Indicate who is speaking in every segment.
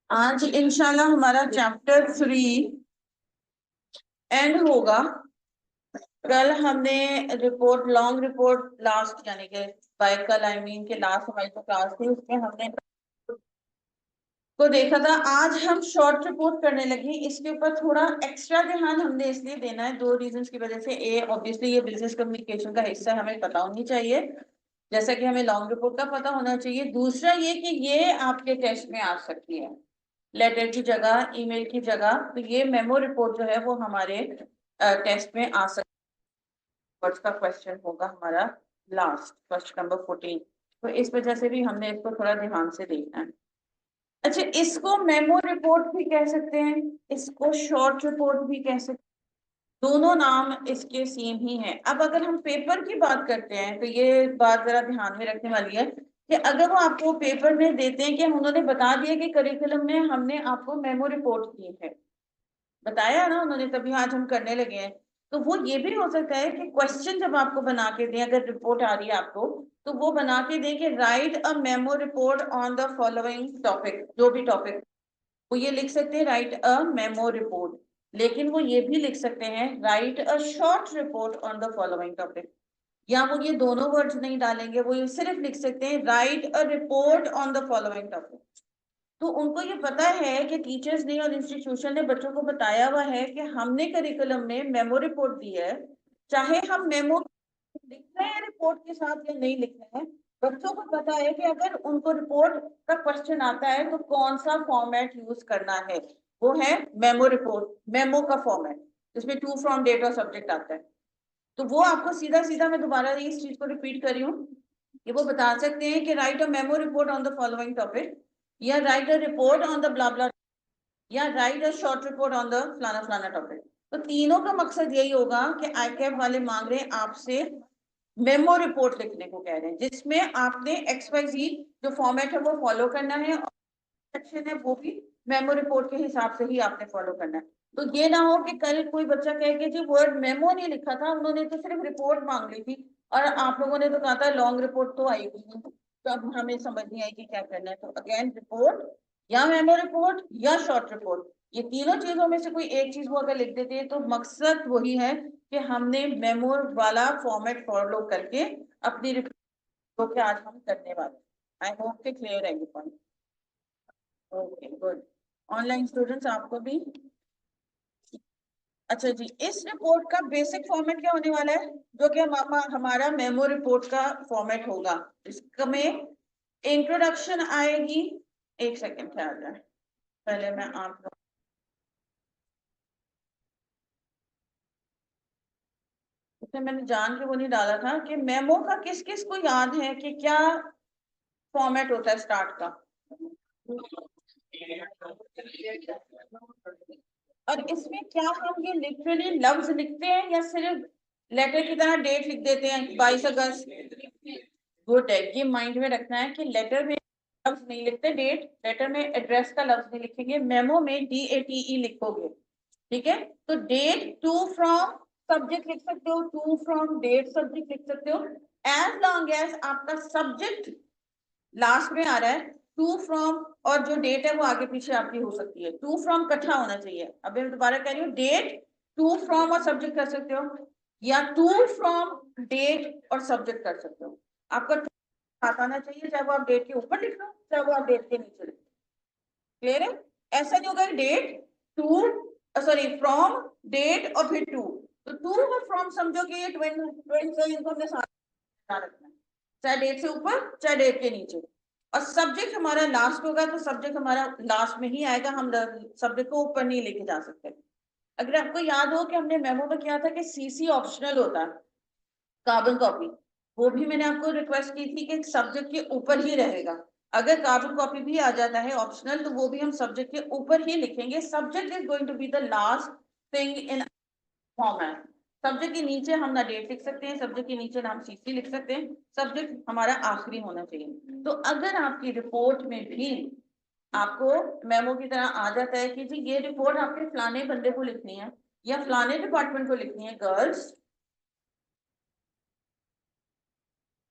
Speaker 1: आज इंशाल्लाह हमारा चैप्टर 3 एंड होगा। कल हमने रिपोर्ट लॉन्ग रिपोर्ट लास्ट यानी कि बाय कल आई मीन के लास्ट हमारी जो क्लास थी उसमें हमने को देखा था। आज हम शॉर्ट रिपोर्ट करने लगे। इसके ऊपर थोड़ा एक्स्ट्रा ध्यान हमने इसलिए देना है, दो रीजंस की वजह से। ए ऑब्वियसली ये बिजनेस कम्युनिकेशन का हिस्सा है, हमें पता होनी चाहिए जैसा कि हमें लॉन्ग रिपोर्ट का पता होना चाहिए। दूसरा ये कि ये आपके टेस्ट में आ सकती है लेटर की जगह, ईमेल की जगह। तो ये मेमो रिपोर्ट जो है वो हमारे टेस्ट में आ सकती है। का क्वेश्चन होगा हमारा लास्ट क्वेश्चन नंबर 14। तो इस वजह से भी हमने इसको थोड़ा ध्यान से देखना है। अच्छा, इसको मेमो रिपोर्ट भी कह सकते हैं, इसको शॉर्ट रिपोर्ट भी कह सकते हैं। दोनों नाम इसके सेम ही हैं। अब अगर हम पेपर की बात करते हैं तो ये बात जरा ध्यान में रखने वाली है कि अगर वो आपको पेपर में देते हैं कि उन्होंने बता दिया कि करिकुलम में हमने आपको मेमो रिपोर्ट की है, बताया ना उन्होंने, तभी आज हम करने लगे हैं। तो वो ये भी हो सकता है कि क्वेश्चन जब आपको बना के दें, अगर रिपोर्ट आ रही है आपको, तो वो बना के दें कि write a memo report on the following topic. जो भी टॉपिक वो ये लिख सकते हैं राइट अ मेमो रिपोर्ट, लेकिन वो ये भी लिख सकते हैं right a short report on the following topic. या वो ये दोनों वर्ड्स नहीं डालेंगे, वो ये सिर्फ लिख सकते हैं right a report on the following topic. तो उनको ये पता है कि टीचर्स ने और इंस्टीट्यूशन ने बच्चों को बताया हुआ है कि हमने करिकुलम में मेमो रिपोर्ट दी है। चाहे हम मेमो लिख रहे हैं रिपोर्ट के साथ या नहीं लिख रहे हैं, बच्चों को पता है कि अगर उनको रिपोर्ट का क्वेश्चन आता है तो कौन सा फॉर्मेट यूज करना है। वो है मेमो रिपोर्ट, मेमो का फॉर्मेट जिसमें टू फ्रॉम डेट और सब्जेक्ट आता है। तो वो आपको सीधा सीधा, मैं दोबारा इस चीज को रिपीट कर रही हूँ कि वो बता सकते हैं कि write a memo report on the following topic, या write a report on the blah blah, या write a short report on the फलाना फलाना टॉपिक। तो तीनों का मकसद यही होगा कि आईकैप वाले मांग रहे हैं आपसे मेमो रिपोर्ट लिखने को कह रहे हैं, जिसमें आपने XYZ जो फॉर्मेट है वो फॉलो करना है, और सेक्शन है वो भी मेमो रिपोर्ट के हिसाब से ही आपने फॉलो करना है। तो ये ना हो कि कल कोई बच्चा कहे कि जी वर्ड मेमो नहीं लिखा था, उन्होंने तो सिर्फ रिपोर्ट मांग ली थी और आप लोगों ने तो कहा था लॉन्ग रिपोर्ट तो आई हुई है, तो अब हमें समझ नहीं आई कि क्या करना है। तो अगेन रिपोर्ट या मेमो रिपोर्ट या शॉर्ट रिपोर्ट, ये तीनों चीजों में से कोई एक चीज वो अगर लिख देते हैं तो मकसद वही है कि हमने मेमो वाला फॉर्मेट फॉलो करके अपनी रिपोर्ट के आज हम करने वाले। आई होप के क्लियर है ये point. Okay good. Online students आपको भी। अच्छा जी, इस रिपोर्ट का बेसिक फॉर्मेट क्या होने वाला है, जो कि हमारा मेमो रिपोर्ट का फॉर्मेट होगा। इसमें इंट्रोडक्शन आएगी। एक सेकेंड ख्याल है, पहले मैं आप उसमें मैंने जान के वो नहीं डाला था कि मेमो का किस किस को याद है कि क्या फॉर्मेट होता है स्टार्ट का। और इसमें क्या हम ये लिटरली लफ्ज लिखते हैं या सिर्फ लेटर की तरह डेट लिख देते हैं 22 अगस्त। गुड है, ये माइंड में रखना है कि लेटर में लफ्ज नहीं लिखते डेट, लेटर में एड्रेस का लफ्ज नहीं लिखेंगे, मेमो में DATE लिखोगे। ठीक है, तो डेट टू फ्रॉम सब्जेक्ट लिख सकते हो, टू फ्रॉम डेट सब्जेक्ट लिख सकते हो, एज लॉन्ग एज आपका सब्जेक्ट लास्ट में आ रहा है। टू फ्रॉम और जो डेट है वो आगे पीछे आपकी हो सकती है, टू फ्रॉम इकट्ठा होना चाहिए। अभी मैं दोबारा कह रही हूँ, डेट टू फ्रॉम और सब्जेक्ट कर सकते हो, या टू फ्रॉम डेट और सब्जेक्ट कर सकते हो। आपका साथ आना चाहिए, चाहे वो आप डेट के ऊपर लिख लो चाहे वो आप डेट के नीचे लिख लो। क्लियर है? ऐसा नहीं होगा date to, sorry from date और फिर टू। तो टू और फ्रॉम समझो कि ये ट्वेंट इनको हमने साथ रखना है, चाहे डेट से ऊपर चाहे डेट के नीचे। और सब्जेक्ट हमारा लास्ट होगा तो सब्जेक्ट हमारा लास्ट में ही आएगा, हम सब्जेक्ट को ऊपर नहीं लेके जा सकते। अगर आपको याद हो कि हमने मेमो में किया था कि CC ऑप्शनल होता है, कार्बन कॉपी, वो भी मैंने आपको रिक्वेस्ट की थी कि सब्जेक्ट के ऊपर ही रहेगा। अगर कार्बन कॉपी भी आ जाता है ऑप्शनल तो वो भी हम सब्जेक्ट के ऊपर ही लिखेंगे। Subject is going to be the last thing in format. Subject के नीचे हम ना डेट लिख सकते हैं, सब्जेक्ट के नीचे ना हम CC लिख सकते हैं, सब्जेक्ट हमारा आखिरी होना चाहिए। तो अगर आपकी रिपोर्ट में भी आपको मेमो की तरह आ जाता है कि जी ये रिपोर्ट आपके फलाने बंदे को लिखनी है या फलाने डिपार्टमेंट को लिखनी है, girls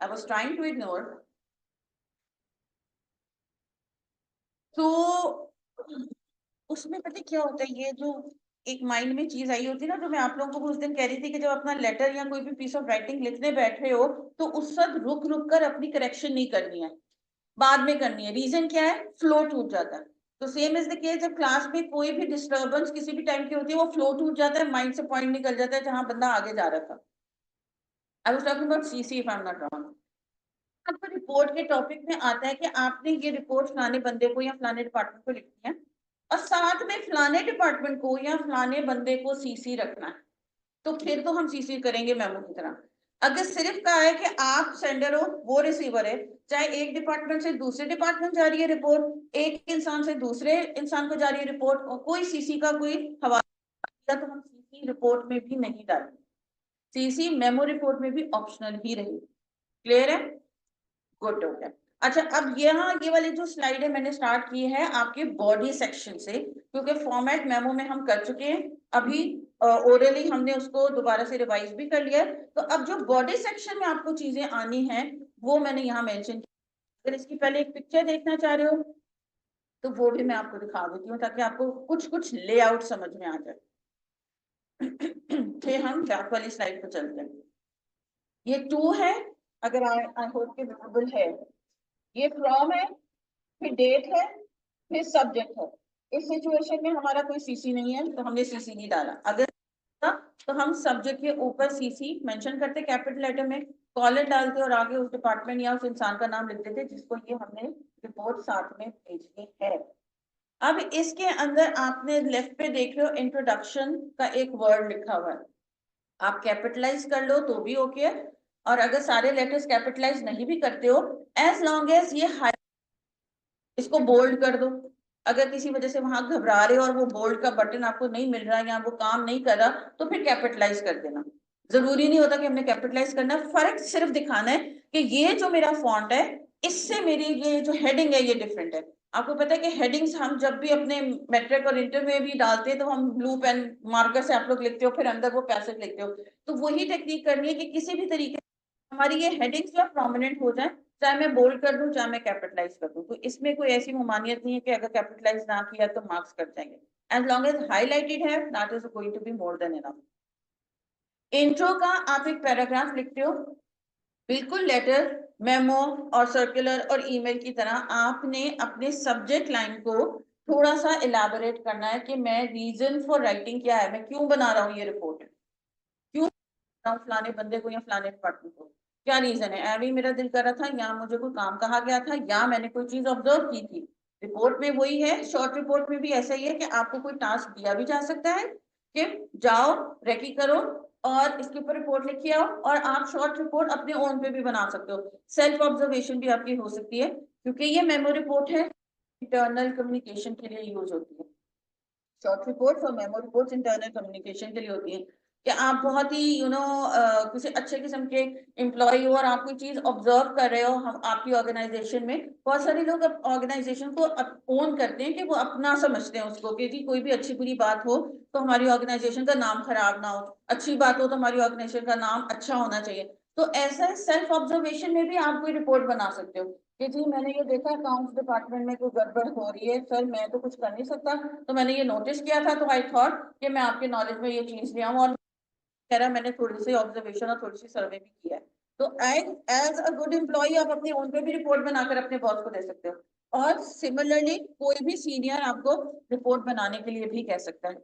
Speaker 1: I was trying to ignore, तो उसमें पता है क्या होता है, ये जो एक माइंड में चीज आई होती है ना, जो मैं आप लोगों को उस दिन कह रही थी कि जब अपना लेटर या कोई भी पीस ऑफ राइटिंग लिखने बैठे हो तो उस वक्त रुक रुक कर अपनी करेक्शन नहीं करनी है, बाद में करनी है। रीजन क्या है, फ्लो टूट जाता है। तो सेम इज द केस, जब क्लास में कोई भी डिस्टर्बेंस किसी भी टाइम की होती है, वो फ्लो टूट जाता है, माइंड से पॉइंट निकल जाता है जहां बंदा आगे जा रहा था। I was talking about CC if I am not wrong. आपको रिपोर्ट के टॉपिक में आता है कि आपने ये रिपोर्ट फलाने बंदे को या फलाने डिपार्टमेंट को लिखनी है और साथ में फलाने डिपार्टमेंट को या फलाने बंदे को सीसी रखना है, तो फिर तो हम सीसी करेंगे मेमो की तरह। अगर सिर्फ कहा है कि आप सेंडर हो वो रिसीवर है, चाहे एक डिपार्टमेंट से दूसरे डिपार्टमेंट जा रही है रिपोर्ट, एक इंसान से दूसरे इंसान को जा रही है रिपोर्ट, और कोई सीसी का कोई हवाला, तो हम सीसी रिपोर्ट में भी नहीं डालेंगे। सीसी मेमो रिपोर्ट में भी ऑप्शनल ही रहेगी। क्लियर है? गुड हो गया। अच्छा, अब यहाँ ये वाली जो स्लाइड है मैंने स्टार्ट की है आपके बॉडी सेक्शन से, क्योंकि फॉर्मेट मेमो में हम कर चुके हैं, अभी ओरली हमने उसको दोबारा से रिवाइज भी कर लिया। तो अब जो बॉडी सेक्शन में आपको चीजें आनी हैं वो मैंने यहाँ मेंशन की। अगर इसकी पहले एक पिक्चर देखना चाह रहे हो तो वो भी मैं आपको दिखा देती हूँ ताकि आपको कुछ कुछ लेआउट समझ में आ जाए। फिर हम बैक वाली स्लाइड पर चलते हैं। ये टू है, अगर आई होप के विजिबल है। ये फ्रॉम है, फिर डेट है, फिर सब्जेक्ट है। इस सिचुएशन में हमारा कोई सीसी नहीं है तो हमने सीसी नहीं डाला। अगर तो हम सब्जेक्ट के ऊपर सीसी मेंशन करते कैपिटल लेटर में, कॉलर डालते और आगे उस डिपार्टमेंट या उस इंसान का नाम लिखते थे जिसको ये हमने रिपोर्ट साथ में भेजनी है। अब इसके अंदर आपने लेफ्ट पे देख रहे हो इंट्रोडक्शन का एक वर्ड लिखा हुआ है, आप कैपिटलाइज कर लो तो भी ओके है, और अगर सारे लेटर्स कैपिटलाइज नहीं भी करते हो, एज लॉन्ग एज ये इसको बोल्ड कर दो। अगर किसी वजह से वहां घबरा रहे हो और वो बोल्ड का बटन आपको नहीं मिल रहा या वो काम नहीं कर रहा तो फिर कैपिटलाइज कर देना। जरूरी नहीं होता कि हमने कैपिटलाइज करना, फर्क सिर्फ दिखाना है कि ये जो मेरा फॉन्ट है इससे मेरी ये जो हेडिंग है ये डिफरेंट है। आपको पता है कि हेडिंग्स हम जब भी अपने मैट्रिक और इंटर में भी डालते हैं तो हम ब्लू पेन मार्कर से आप लोग लिखते हो, फिर अंदर वो पैसेज लिखते हो। तो वही टेक्निक करनी है कि किसी भी तरीके हमारी ये हेडिंग्स जो प्रोमिनेंट हो जाए, चाहे मैं बोल्ड कर दूं चाहे मैं कैपिटलाइज कर दूं, तो इसमें कोई ऐसी ममानियत नहीं है कि अगर कैपिटलाइज ना किया तो मार्क्स कट जाएंगे। एज लॉन्ग एज हाईलाइटेड है that is going to be more than enough. Intro का आप एक पैराग्राफ लिखते हो, बिल्कुल लेटर, मेमो और सर्कुलर और ईमेल की तरह आपने अपने सब्जेक्ट लाइन को थोड़ा सा इलाबोरेट करना है कि मैं रीजन फॉर राइटिंग क्या है, मैं क्यों बना रहा हूँ ये रिपोर्ट, क्यों फलाने बंदे को या फलाने डिपार्टमेंट को, क्या रीजन है, ऐवी मेरा दिल कर रहा था या मुझे कोई काम कहा गया था या मैंने कोई चीज ऑब्जर्व की थी। रिपोर्ट में वही है, शॉर्ट रिपोर्ट में भी ऐसा ही है कि आपको कोई टास्क दिया भी जा सकता है कि जाओ रेकी करो और इसके ऊपर रिपोर्ट लिखी आओ, और आप शॉर्ट रिपोर्ट अपने ओन पे भी बना सकते हो। सेल्फ ऑब्जर्वेशन भी आपकी हो सकती है क्योंकि ये मेमो रिपोर्ट है, इंटरनल कम्युनिकेशन के लिए यूज होती है। शॉर्ट रिपोर्ट्स और मेमो रिपोर्ट्स इंटरनल कम्युनिकेशन के लिए होती हैं कि आप बहुत ही किसी अच्छे किस्म के एम्प्लॉय हो और आप कोई चीज ऑब्जर्व कर रहे हो, हम आपकी ऑर्गेनाइजेशन में बहुत सारे लोग ऑर्गेनाइजेशन को ओन करते हैं कि वो अपना समझते हैं उसको, कि जी कोई भी अच्छी बुरी बात हो तो हमारी ऑर्गेनाइजेशन का नाम खराब ना हो, अच्छी बात हो तो हमारी ऑर्गेनाइजेशन का नाम अच्छा होना चाहिए। तो ऐसा सेल्फ ऑब्जर्वेशन में भी आप कोई रिपोर्ट बना सकते हो कि जी मैंने ये देखा अकाउंट्स डिपार्टमेंट में कोई गड़बड़ हो रही है, सर मैं तो कुछ कर नहीं सकता, तो मैंने ये नोटिस किया था तो आई थॉट कि मैं आपके नॉलेज में ये चीज ले आऊं, और कह रहा मैंने थोड़ी सी ऑब्जर्वेशन और थोड़ी सी सर्वे भी किया है। तो as as a good employee आप अपने ओन पे भी रिपोर्ट बनाकर अपने बॉस को दे सकते हो, और सिमिलरली कोई भी सीनियर आपको रिपोर्ट बनाने के लिए भी कह सकता है।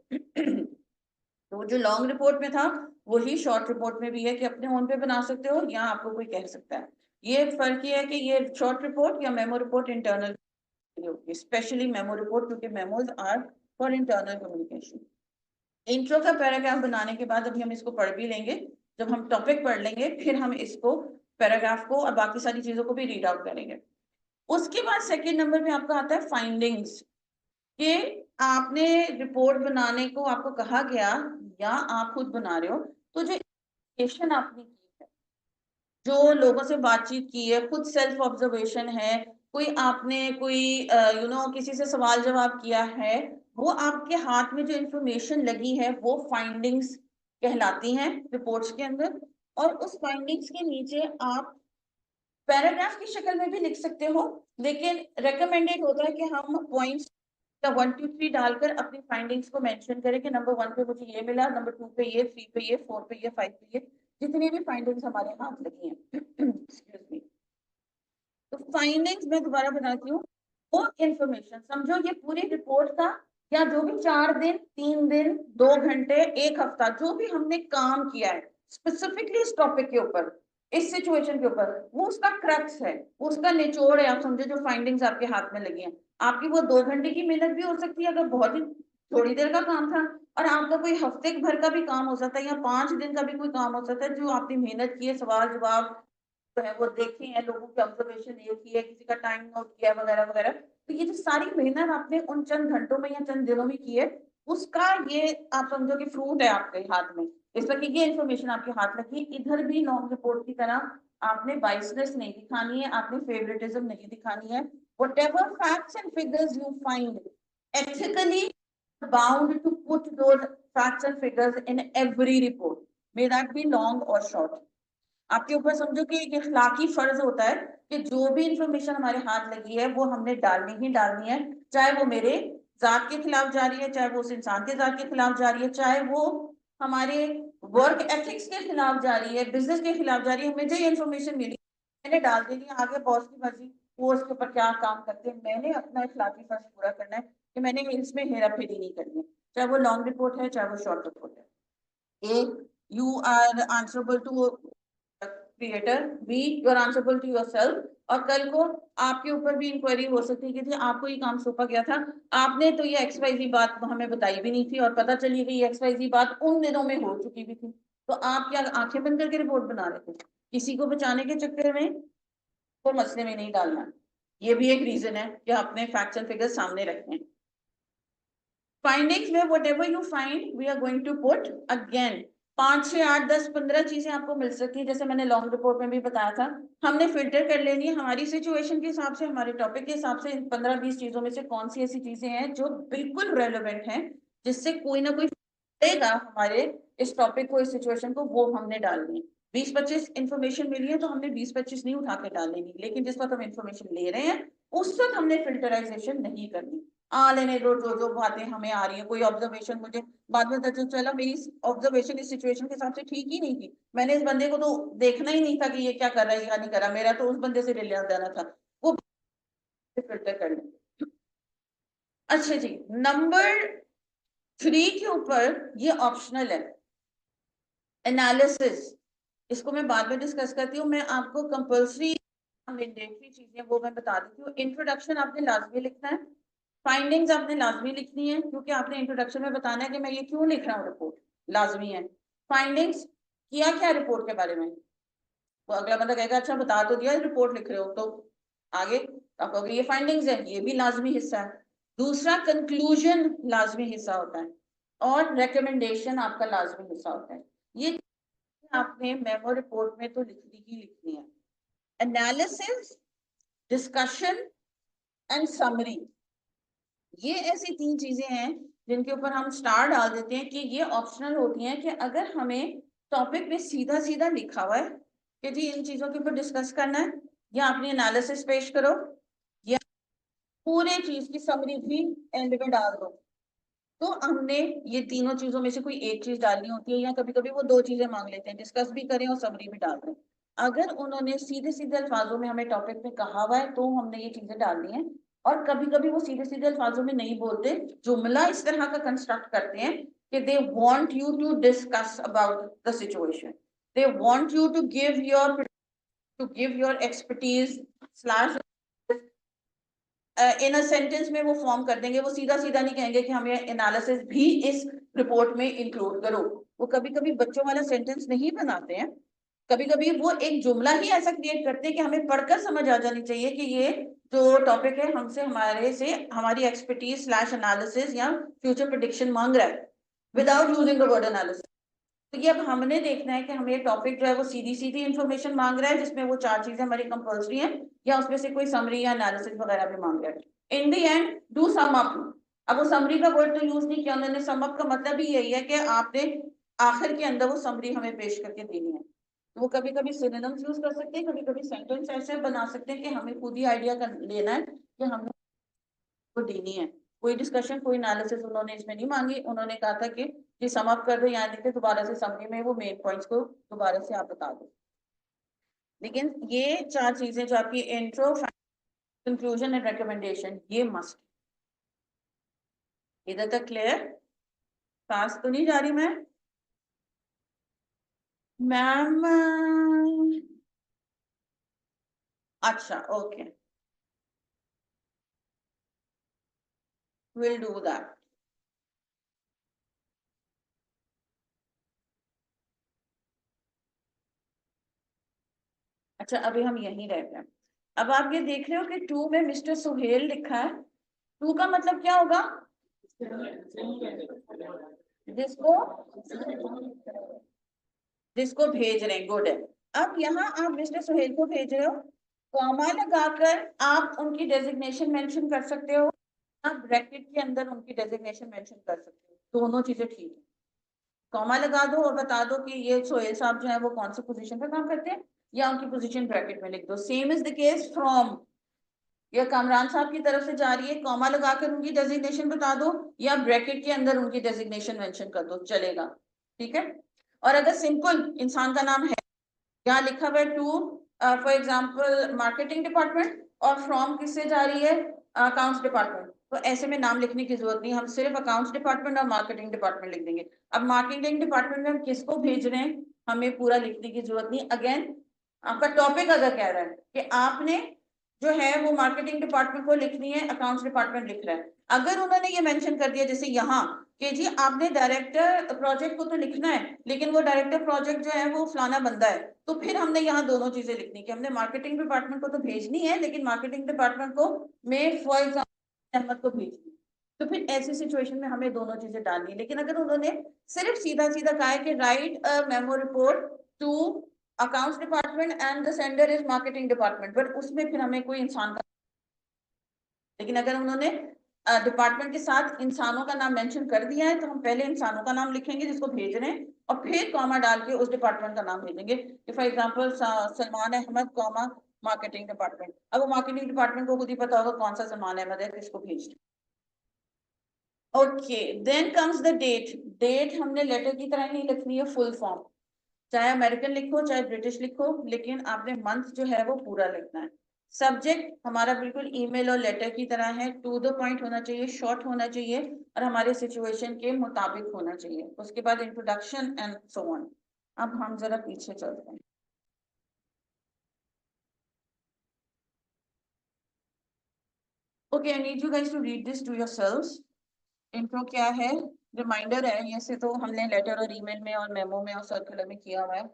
Speaker 1: तो जो लॉन्ग रिपोर्ट में था वही शॉर्ट रिपोर्ट में भी है कि अपने ओन पे बना सकते हो या आपको कोई कह सकता है। ये फर्क ये है कि ये शॉर्ट रिपोर्ट या मेमो रिपोर्ट इंटरनल होगी, स्पेशली मेमो रिपोर्ट, क्योंकि memos are for internal communication. Intro का पैराग्राफ बनाने के बाद अभी हम इसको पढ़ भी लेंगे, जब हम टॉपिक पढ़ लेंगे फिर हम इसको पैराग्राफ को और बाकी सारी चीजों को भी रीड आउट करेंगे। उसके बाद सेकेंड नंबर पे आपका आता है फाइंडिंग्स, कि आपने रिपोर्ट बनाने को आपको कहा गया या आप खुद बना रहे हो, तो जो इन्वेस्टिगेशन आपने की है, जो लोगों से बातचीत की है, खुद सेल्फ ऑब्जर्वेशन है, कोई आपने कोई किसी से सवाल जवाब किया है, वो आपके हाथ में जो इंफॉर्मेशन लगी है वो फाइंडिंग्स कहलाती हैं रिपोर्ट्स के अंदर। और उस फाइंडिंग्स के नीचे आप पैराग्राफ की शक्ल में भी लिख सकते हो, लेकिन रेकमेंडेड होता है कि हम पॉइंट्स या 1 2 3 डालकर अपनी फाइंडिंग्स को मेंशन करें कि नंबर 1 पे मुझे ये मिला, नंबर 2 पे ये, 3 पे ये, 4 पे ये, 5 पे ये, जितनी भी फाइंडिंग्स हमारे हाथ लगी हैं। Excuse me. तो फाइंडिंग्स मैं दोबारा बनाती हूँ, वो इंफॉर्मेशन समझो ये पूरी रिपोर्ट का, या जो भी 4 दिन, 3 दिन, 2 घंटे, 1 हफ्ता जो भी हमने काम किया है स्पेसिफिकली इस टॉपिक के ऊपर, इस सिचुएशन के ऊपर, वो उसका क्रक्स है, वो उसका निचोड़ है। आप समझे जो फाइंडिंग्स आपके हाथ में लगी हैं, आपकी वो 2 घंटे की मेहनत भी हो सकती है अगर बहुत ही थोड़ी देर का काम था, और आपका कोई हफ्ते भर का भी काम हो सकता है, या 5 दिन का भी कोई काम हो सकता है जो आपने मेहनत की है, सवाल जवाब जो है वो देखे हैं, लोगों की ऑब्जर्वेशन ये की है, किसी का टाइम नोट किया है वगैरह वगैरह। तो ये जो सारी मेहनत आपने उन चंद घंटों में या चंद दिनों में की है, उसका ये आप समझो कि फ्रूट है आपके हाथ में। इस वक्त ये इन्फॉर्मेशन आपके हाथ लगी। इधर भी लॉन्ग रिपोर्ट की तरह आपने बाइसनेस नहीं दिखानी है, आपने फेवरेटिज्म नहीं दिखानी है। whatever facts and figures you find, ethically bound to put those facts and figures in every report, may that be long or short. आपके ऊपर समझो कि एक इखलाकी फर्ज होता है कि जो भी इंफॉर्मेशन हमारे हाथ लगी है वो हमने डालनी ही डालनी है, चाहे वो मेरे जात के खिलाफ जा रही है, चाहे वो उस इंसान के जात के खिलाफ जा रही है, चाहे वो हमारे वर्क एथिक्स के खिलाफ जा रही है, बिजनेस के खिलाफ जा रही है। मुझे ये इन्फॉर्मेशन मिली, मैंने डाल देनी है, आगे बॉस की मर्जी वो उसके ऊपर क्या काम करते हैं, मैंने अपना इखलाकी फर्ज पूरा करना है कि मैंने इसमें हेरा फेरी नहीं करनी है, चाहे वो लॉन्ग रिपोर्ट है चाहे वो शॉर्ट रिपोर्ट है। A, you are answerable to creator, B you are answerable to yourself. और कल को आपके ऊपर भी इंक्वायरी हो सकती है कि जी आपको ये काम सौंपा गया था, आपने तो ये XYZ बात हमें बताई भी नहीं थी, और पता चली कि ये XYZ बात उन दिनों में हो चुकी भी थी, तो आप क्या आंखें बंद करके रिपोर्ट बना रहे थे? किसी को बचाने के चक्कर में वो मसले में नहीं डालना, ये भी एक रीजन है कि आपने फैक्ट्स एंड फिगर्स सामने रखने हैं। फाइंडिंग्स में whatever you find we are going to put again, 5 6 8 10 15 चीजें आपको मिल सकती है, जैसे मैंने लॉन्ग रिपोर्ट में भी बताया था। हमने फिल्टर कर लेनी है हमारी सिचुएशन के हिसाब से, हमारे टॉपिक के हिसाब से, 15 20 चीजों में से कौन सी ऐसी चीजें हैं जो बिल्कुल रेलेवेंट हैं, जिससे कोई ना कोई देगा हमारे इस टॉपिक को, इस सिचुएशन को, वो हमने डालनी है। 20 25 इंफॉर्मेशन मिली है तो हमने 20 25 नहीं उठा के डालनी, लेकिन जिस वक्त हम इंफॉर्मेशन ले रहे हैं उस वक्त हमने फिल्टराइजेशन नहीं करनी। लेने दो, जो जो बातें हमें आ रही है, कोई ऑब्जर्वेशन मुझे बाद में पता चला मेरी ऑब्जर्वेशन इस सिचुएशन के हिसाब से ठीक ही नहीं थी, मैंने इस बंदे को तो देखना ही नहीं था कि ये क्या कर रहा है या नहीं कर रहा, मेरा तो उस बंदे से लेना देना था, वो फिल्टर कर लें। अच्छा जी, नंबर 3 के ऊपर ये ऑप्शनल है, एनालिसिस। इसको मैं बाद में डिस्कस करती हूँ, मैं आपको कंपल्सरी मैंडेटरी चीजें वो मैं बता देती हूँ। इंट्रोडक्शन आपने लाजमी लिखना है, फाइंडिंग्स आपने लाजमी लिखनी है, क्योंकि आपने इंट्रोडक्शन में बताना है कि मैं ये क्यों लिख रहा हूँ, रिपोर्ट लाजमी है। फाइंडिंग्स किया क्या रिपोर्ट के बारे में, वो अगला बंदा कहेगा अच्छा बता तो दिया, रिपोर्ट लिख रहे हो, तो आगे आप कहोगे ये फाइंडिंग्स है, ये भी लाजमी हिस्सा है। दूसरा कंक्लूजन लाजमी हिस्सा होता है, और रिकमेंडेशन आपका लाजमी हिस्सा होता है। ये आपने मेमो रिपोर्ट में तो लिखनी ही लिखनी है। एनालिसिस, डिस्कशन एंड समरी, ये ऐसी 3 चीजें हैं जिनके ऊपर हम स्टार डाल देते हैं कि ये ऑप्शनल होती हैं, कि अगर हमें टॉपिक में सीधा सीधा लिखा हुआ है कि जी इन चीजों के ऊपर डिस्कस करना है, या अपनी एनालिसिस पेश करो, या पूरे चीज की समरी भी एंड में डाल दो, तो हमने ये तीनों चीजों में से कोई एक चीज डालनी होती है, या कभी कभी वो 2 चीजें मांग लेते हैं, डिस्कस भी करें और समरी भी डाल दें। अगर उन्होंने सीधे सीधे अल्फाजों में हमें टॉपिक में कहा हुआ है तो हमने ये चीजें डालनी है। और कभी कभी वो सीधे सीधे अल्फाजों में नहीं बोलते, जुमला इस तरह का कंस्ट्रक्ट करते हैं कि they want you to discuss about the situation, they want you to give your expertise slash in a sentence में वो फॉर्म कर देंगे, वो सीधा सीधा नहीं कहेंगे कि हमें एनालिसिस भी इस रिपोर्ट में इंक्लूड करो। वो कभी कभी बच्चों वाला सेंटेंस नहीं बनाते हैं, कभी कभी वो एक जुमला ही ऐसा क्रिएट करते हैं कि हमें पढ़कर समझ आ जानी चाहिए कि ये जो टॉपिक है हमसे हमारे से हमारी एक्सपर्टीज स्लैश एनालिसिस या फ्यूचर प्रेडिक्शन मांग रहा है, without using the word analysis. तो ये अब हमने देखना है कि हमें टॉपिक जो है वो सीधी सीधी इंफॉर्मेशन मांग रहा है जिसमें वो 4 चीजें हमारी कंपल्सरी हैं, या उसमें से कोई समरी या एनालिसिस वगैरह भी मांग रहा है। In the end do sum up. अब वो समरी का वर्ड तो यूज नहीं किया उन्होंने, सम अप का मतलब ही यही है कि आपने आखिर के अंदर वो समरी हमें पेश करके देनी है। तो वो कभी कभी सिनोनिम्स यूज कर सकते हैं, कभी कभी सेंटेंस ऐसे बना सकते हैं कि हमें खुद ही आइडिया कर लेना है कि हमने वो देनी है, कोई डिस्कशन कोई एनालिसिस उन्होंने इसमें नहीं मांगी। उन्होंने कहा था कि ये सम अप कर दो, यहाँ लिखे दोबारा से समरी में वो मेन पॉइंट्स को दोबारा से आप बता दो। लेकिन ये 4 चीजें जो आपकी इंट्रो, कंक्लूजन एंड रिकमेंडेशन, ये मस्ट। इधर तक क्लियर? पास तो नहीं जा रही मैं मैम? अच्छा, ओके, विल डू दैट। अच्छा, अभी हम यहीं रहते हैं। अब आप ये देख रहे हो कि 2 में मिस्टर सुहेल लिखा है। 2 का मतलब क्या होगा? जिसको जिसको भेज रहे हैं, गुड है। अब यहाँ आप मिस्टर सुहेल को भेज रहे हो, कॉमा लगाकर आप उनकी डेजिग्नेशन मेंशन कर सकते हो, आप ब्रैकेट के अंदर उनकी डेजिग्नेशन मेंशन कर सकते हो, दोनों चीजें ठीक है। कॉमा लगा दो और बता दो कि ये सोहेल साहब जो है वो कौन सी पोजीशन पे काम करते हैं, या उनकी पोजीशन ब्रैकेट में लिख दो। Same is the case from, या कामरान साहब की तरफ से जा रही है, कॉमा लगाकर उनकी डेजिग्नेशन बता दो, या ब्रैकेट के अंदर उनकी डेजिग्नेशन मेंशन कर दो, चलेगा। ठीक है। और अगर सिंपल इंसान का नाम है, यहाँ लिखा हुआ है to for example marketing department, और फ्रॉम किससे जा रही है? अकाउंट्स डिपार्टमेंट, तो ऐसे में नाम लिखने की जरूरत नहीं, हम सिर्फ अकाउंट्स डिपार्टमेंट और मार्केटिंग डिपार्टमेंट लिख देंगे। अब मार्केटिंग डिपार्टमेंट में हम किसको भेज रहे हैं, हमें पूरा लिखने की जरूरत नहीं। अगेन, आपका टॉपिक अगर कह रहा है कि आपने जो है वो मार्केटिंग डिपार्टमेंट को लिखनी है, अकाउंट्स डिपार्टमेंट लिख रहा है, अगर उन्होंने ये मेंशन कर दिया जैसे यहाँ कि जी आपने डायरेक्टर प्रोजेक्ट को तो लिखना है, लेकिन वो डायरेक्टर प्रोजेक्ट जो है वो फलाना बंदा है, तो फिर हमने यहाँ दोनों चीजें लिखनी कि हमने मार्केटिंग डिपार्टमेंट को तो भेजनी है, लेकिन मार्केटिंग डिपार्टमेंट को मैं फॉर एग्जाम्पल अहमद को भेजनी है, तो फिर ऐसी सिचुएशन में हमें दोनों चीजें डालनी है। लेकिन अगर उन्होंने सिर्फ सीधा सीधा कहा है कि write a memo report to accounts department and the sender is marketing department, but उसमें फिर हमें कोई इंसान का, लेकिन अगर उन्होंने डिपार्टमेंट के साथ इंसानों का नाम मेंशन कर दिया है, तो हम पहले इंसानों का नाम लिखेंगे जिसको भेज रहे हैं, और फिर कॉमा डाल के उस डिपार्टमेंट का नाम भेजेंगे। For example Salman Ahmed comma marketing department, अब वो मार्केटिंग डिपार्टमेंट को खुद ही पता होगा कौन सा सलमान अहमद है, किसको भेजना। Okay, then comes the date. Date हमने लेटर की तरह ही लिखनी है, फुल फॉर्म, चाहे अमेरिकन लिखो चाहे ब्रिटिश लिखो, लेकिन आपने मंथ जो है वो पूरा लिखना है। सब्जेक्ट हमारा बिल्कुल ईमेल और लेटर की तरह है, टू द पॉइंट होना चाहिए, शॉर्ट होना चाहिए, और हमारे सिचुएशन के मुताबिक होना चाहिए। उसके बाद इंट्रोडक्शन एंड सो ऑन। अब हम जरा पीछे चलते हैं। Okay, I need you guys to read this to yourselves. Intro क्या है? रिमाइंडर है, ये से तो हमने लेटर और ईमेल में और मेमो में और सर्कुलर में किया हुआ है।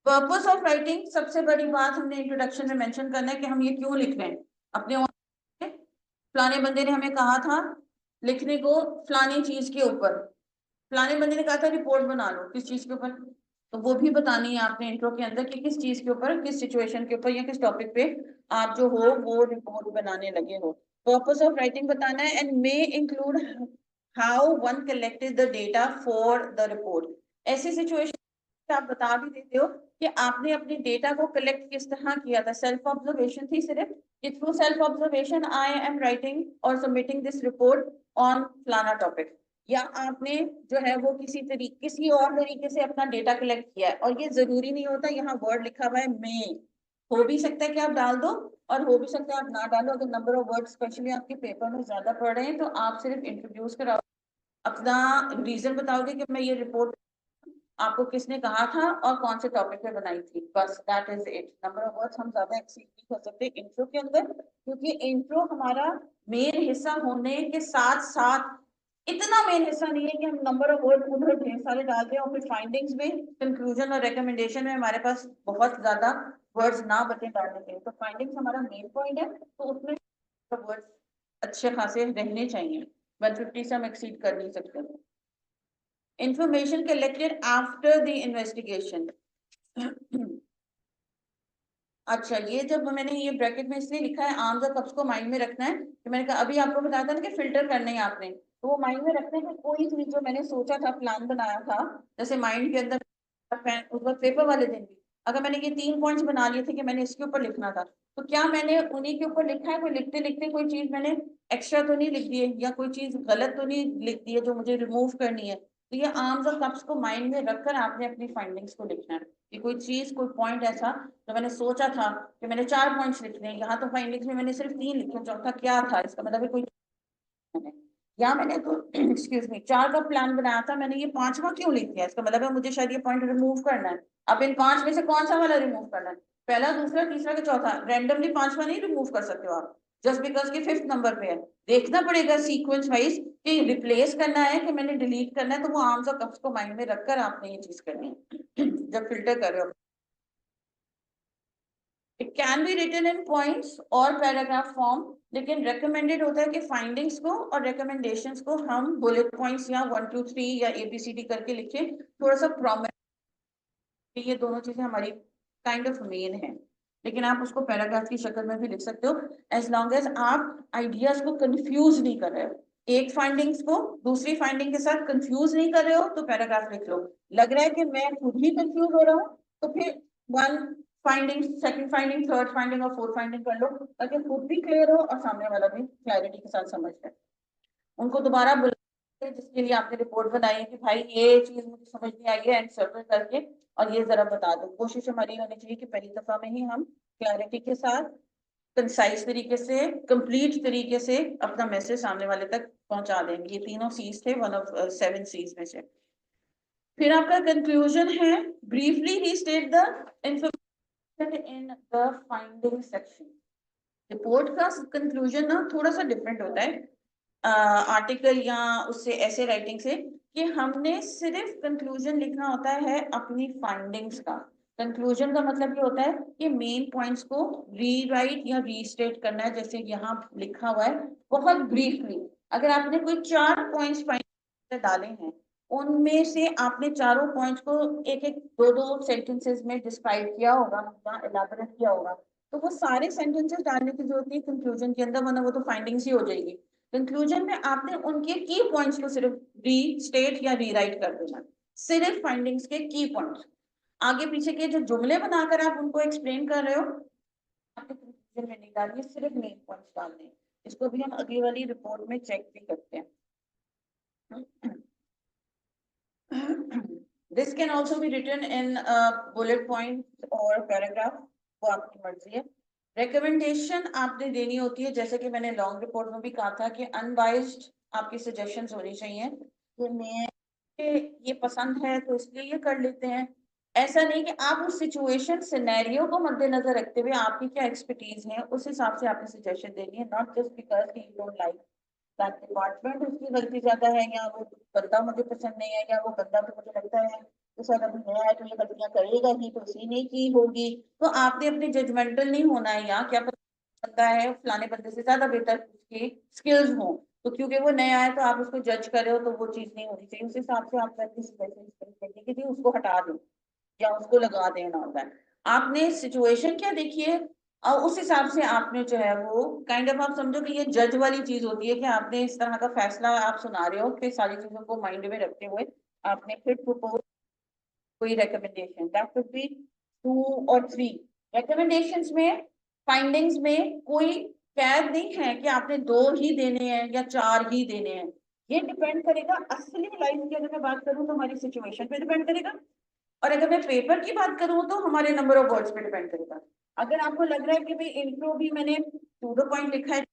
Speaker 1: पर्पस ऑफ राइटिंग, सबसे बड़ी बात हमने इंट्रोडक्शन में मेंशन करना है कि हम ये क्यों लिख रहे हैं। अपने फलाने बंदे ने हमें कहा था लिखने को फलानी चीज के ऊपर, फलाने बंदे ने कहा था रिपोर्ट बना लो, किस चीज के ऊपर, तो वो भी बतानी है आपने इंट्रो के अंदर कि किस चीज के ऊपर, किस सिचुएशन के ऊपर या किस टॉपिक पे आप जो हो वो रिपोर्ट बनाने लगे हो। पर्पस ऑफ राइटिंग बताना है, and may include how one collected the data for the report. ऐसी सिचुएशन आप बता भी देते हो कि आपने अपने डेटा को कलेक्ट किस तरह किया था, सेल्फ ऑब्जर्वेशन थी सिर्फ, कि through self observation I am writing और सबमिटिंग दिस रिपोर्ट ऑन फलाना टॉपिक, या आपने जो है वो किसी और तरीके से अपना डेटा कलेक्ट किया है। और ये जरूरी नहीं होता, यहाँ वर्ड लिखा हुआ है में, हो भी सकता है कि आप डाल दो और हो भी सकता है आप ना डालो। अगर नंबर ऑफ वर्ड स्पेशली आपके पेपर में ज्यादा पड़ रहे हैं, तो आप सिर्फ इंट्रोड्यूस कराओ, अपना रीजन बताओगे कि मैं ये रिपोर्ट आपको किसने कहा था और कौन से टॉपिक पे बनाई थी, बस that is it. Number of words हम ज्यादा एक्सीड नहीं कर सकते इंट्रो के अंदर, क्योंकि इंट्रो हमारा मेन हिस्सा होने के साथ साथ इतना मेन हिस्सा नहीं है कि हम नंबर ऑफ वर्ड उधर ढेर सारे डाल दें और फिर फाइंडिंग्स में, कंक्लूजन और रिकमेंडेशन में हमारे पास बहुत ज्यादा वर्ड्स ना बचे डालने के लिए। तो फाइंडिंग्स हमारा मेन पॉइंट है, तो उसमें वर्ड्स अच्छे खासे रहने चाहिए, 150 से हम एक्सीड कर नहीं सकते। Information collected after the investigation. अच्छा, ये जब मैंने ये ब्रैकेट में इसलिए लिखा है आर्म्स और कप्स को माइंड में रखना है, कि मैंने कहा अभी आपको बताया था ना कि फिल्टर करने हैं आपने, तो वो माइंड में रखना है कि कोई चीज जो मैंने सोचा था, प्लान बनाया था, जैसे माइंड के अंदर उस वक्त पेपर वाले दिन भी अगर मैंने ये 3 पॉइंट्स बना लिए थे कि मैंने इसके ऊपर लिखना था, तो क्या मैंने उन्हीं के ऊपर लिखा है? कोई लिखते लिखते कोई चीज मैंने एक्स्ट्रा तो नहीं लिख दी है, या कोई चीज गलत तो नहीं लिख दी है जो मुझे रिमूव करनी है? तो ये आर्म्स और कप्स को माइंड में रखकर आपने अपनी फाइंडिंग्स को लिखना है कि कोई चीज, कोई पॉइंट ऐसा जो मैंने सोचा था कि मैंने 4 पॉइंट्स लिखने हैं, यहाँ तो फाइंडिंग्स में मैंने सिर्फ 3 लिखे, चौथा क्या था? इसका मतलब है कोई, या मैंने तो एक्सक्यूज मी 4 का प्लान बनाया था, मैंने ये 5वां क्यों लिख दिया? इसका मतलब है मुझे शायद ये पॉइंट रिमूव करना है। अब इन 5 में से कौन सा वाला रिमूव करना है? पहला, दूसरा, तीसरा के चौथा? रैंडमली 5वां नहीं रिमूव कर सकते हो आप, जस्ट बिकॉज कि 5th नंबर पे है। देखना पड़ेगा सीक्वेंस वाइज कि रिप्लेस करना है कि मैंने डिलीट करना है, तो वो आर्म्स और कप्स को माइंड में रखकर आपने ये चीज करनी है जब फिल्टर कर रहे हो। It can be written in points और पैराग्राफ फॉर्म, लेकिन रेकमेंडेड होता है कि फाइंडिंग्स को और रिकमेंडेशंस को हम बुलेट पॉइंट्स या 1 2 3 या ABCD करके लिखें, थोड़ा सा प्रोमिनेंट। ये दोनों चीजें हमारी काइंड ऑफ मेन है, लेकिन आप उसको पैराग्राफ की शक्ल में भी लिख सकते हो, एज लॉन्ग एज आप आइडियाज को कंफ्यूज नहीं कर रहे हो। एक फाइंडिंग्स को दूसरी फाइंडिंग के साथ कंफ्यूज नहीं कर रहे हो तो पैराग्राफ लिख लो। लग रहा है कि मैं खुद ही कंफ्यूज हो रहा हूँ, तो फिर 1 finding, 2nd finding, 3rd finding और 4th फाइंडिंग कर लो, ताकि खुद भी क्लियर हो और सामने वाला भी क्लैरिटी के साथ समझ जाए। उनको दोबारा बुलाइए जिसके लिए आपने रिपोर्ट बनाई है कि भाई ये चीज मुझे समझ नहीं आई है, एंड सर्कल करके और ये जरा बता दो। कोशिश हमारी होनी चाहिए कि पहली दफा में ही हम क्लैरिटी के साथ, कंसाइज तरीके से, कंप्लीट तरीके से अपना मैसेज सामने वाले तक पहुंचा देंगे। ये तीनों सीज थे, 1 ऑफ 7 सीज में से। फिर आपका कंक्लूजन है, briefly restate the information in the finding section. Report का कंक्लूजन ना थोड़ा सा डिफरेंट होता है आर्टिकल या उससे ऐसे राइटिंग से, कि हमने सिर्फ कंक्लूजन लिखना होता है अपनी फाइंडिंग्स का। कंक्लूजन का मतलब ये होता है कि मेन पॉइंट्स को रीराइट या रीस्टेट करना है, जैसे यहाँ लिखा हुआ है बहुत ब्रीफली। अगर आपने कोई 4 पॉइंट्स फाइंड डाले हैं, उनमें से आपने चारों पॉइंट्स को एक एक दो दो सेंटेंसेस में डिस्क्राइब किया होगा या एलाबोरेट किया होगा, तो वो सारे सेंटेंसेस डालने की जरूरत नहीं कंक्लूजन के अंदर, वरना वो तो फाइंडिंग्स ही हो जाएगी। कंक्लूजन में आपने उनके की पॉइंट्स को सिर्फ रीस्टेट या रीराइट कर देना, सिर्फ फाइंडिंग्स के की पॉइंट्स। आगे पीछे के जो जुमले बनाकर आप उनको एक्सप्लेन कर रहे हो, आपने कंक्लूजन में नहीं डालनी, सिर्फ मेन पॉइंट्स डालने हैं। इसको भी हम अगली वाली रिपोर्ट में चेक भी करते हैं। This can also be written in bullet point और paragraph, वो आपकी मर्जी है। रिकमेंडेशन आपने देनी होती है, जैसे कि मैंने लॉन्ग रिपोर्ट में भी कहा था कि अनबाइस्ड आपकी सजेशंस होनी चाहिए कि मैं ये पसंद है तो इसलिए ये कर लेते हैं। ऐसा नहीं कि आप उस सिचुएशन सिनेरियो को मद्देनजर रखते हुए आपकी क्या एक्सपर्टीज है उस हिसाब से आपने सजेशन देनी है, not just because you don't like that department, उसकी गलती ज्यादा है, या वो बंदा मुझे पसंद नहीं है, या वो बंदा तो मुझे लगता है तो शायद अभी नया है तो ये गलतियां करेगा ही, तो उसी ने की होगी। तो आपने अपने जजमेंटल नहीं होना है, या क्या पता है फलाने बंदे से ज्यादा बेहतर उसकी स्किल्स हो, तो क्योंकि वो नया है तो आप उसको जज कर रहे हो, तो वो चीज नहीं होनी चाहिए। उस हिसाब से आप कि उसको हटा दें या उसको लगा देना होता है। आपने सिचुएशन क्या देखी है और उस हिसाब से आपने जो है वो काइंड ऑफ, आप समझो कि ये जज वाली चीज होती है कि आपने इस तरह का फैसला आप सुना रहे हो कि सारी चीजों को माइंड में रखते हुए आपने फिर प्रपोज कोई रिकमेंडेशन, दैट कुड बी 2 और 3। रिकमेंडेशंस में, फाइंडिंग्स में कोई कैद नहीं है कि आपने 2 ही देने हैं या 4 ही देने हैं। ये डिपेंड करेगा असली लाइफ की, अगर मैं बात करूं तो हमारी सिचुएशन पे डिपेंड करेगा, और अगर मैं पेपर की बात करूं तो हमारे नंबर ऑफ वर्ड्स पे डिपेंड करेगा। अगर आपको लग रहा है कि भाई इंट्रो भी मैंने 2 पॉइंट लिखा है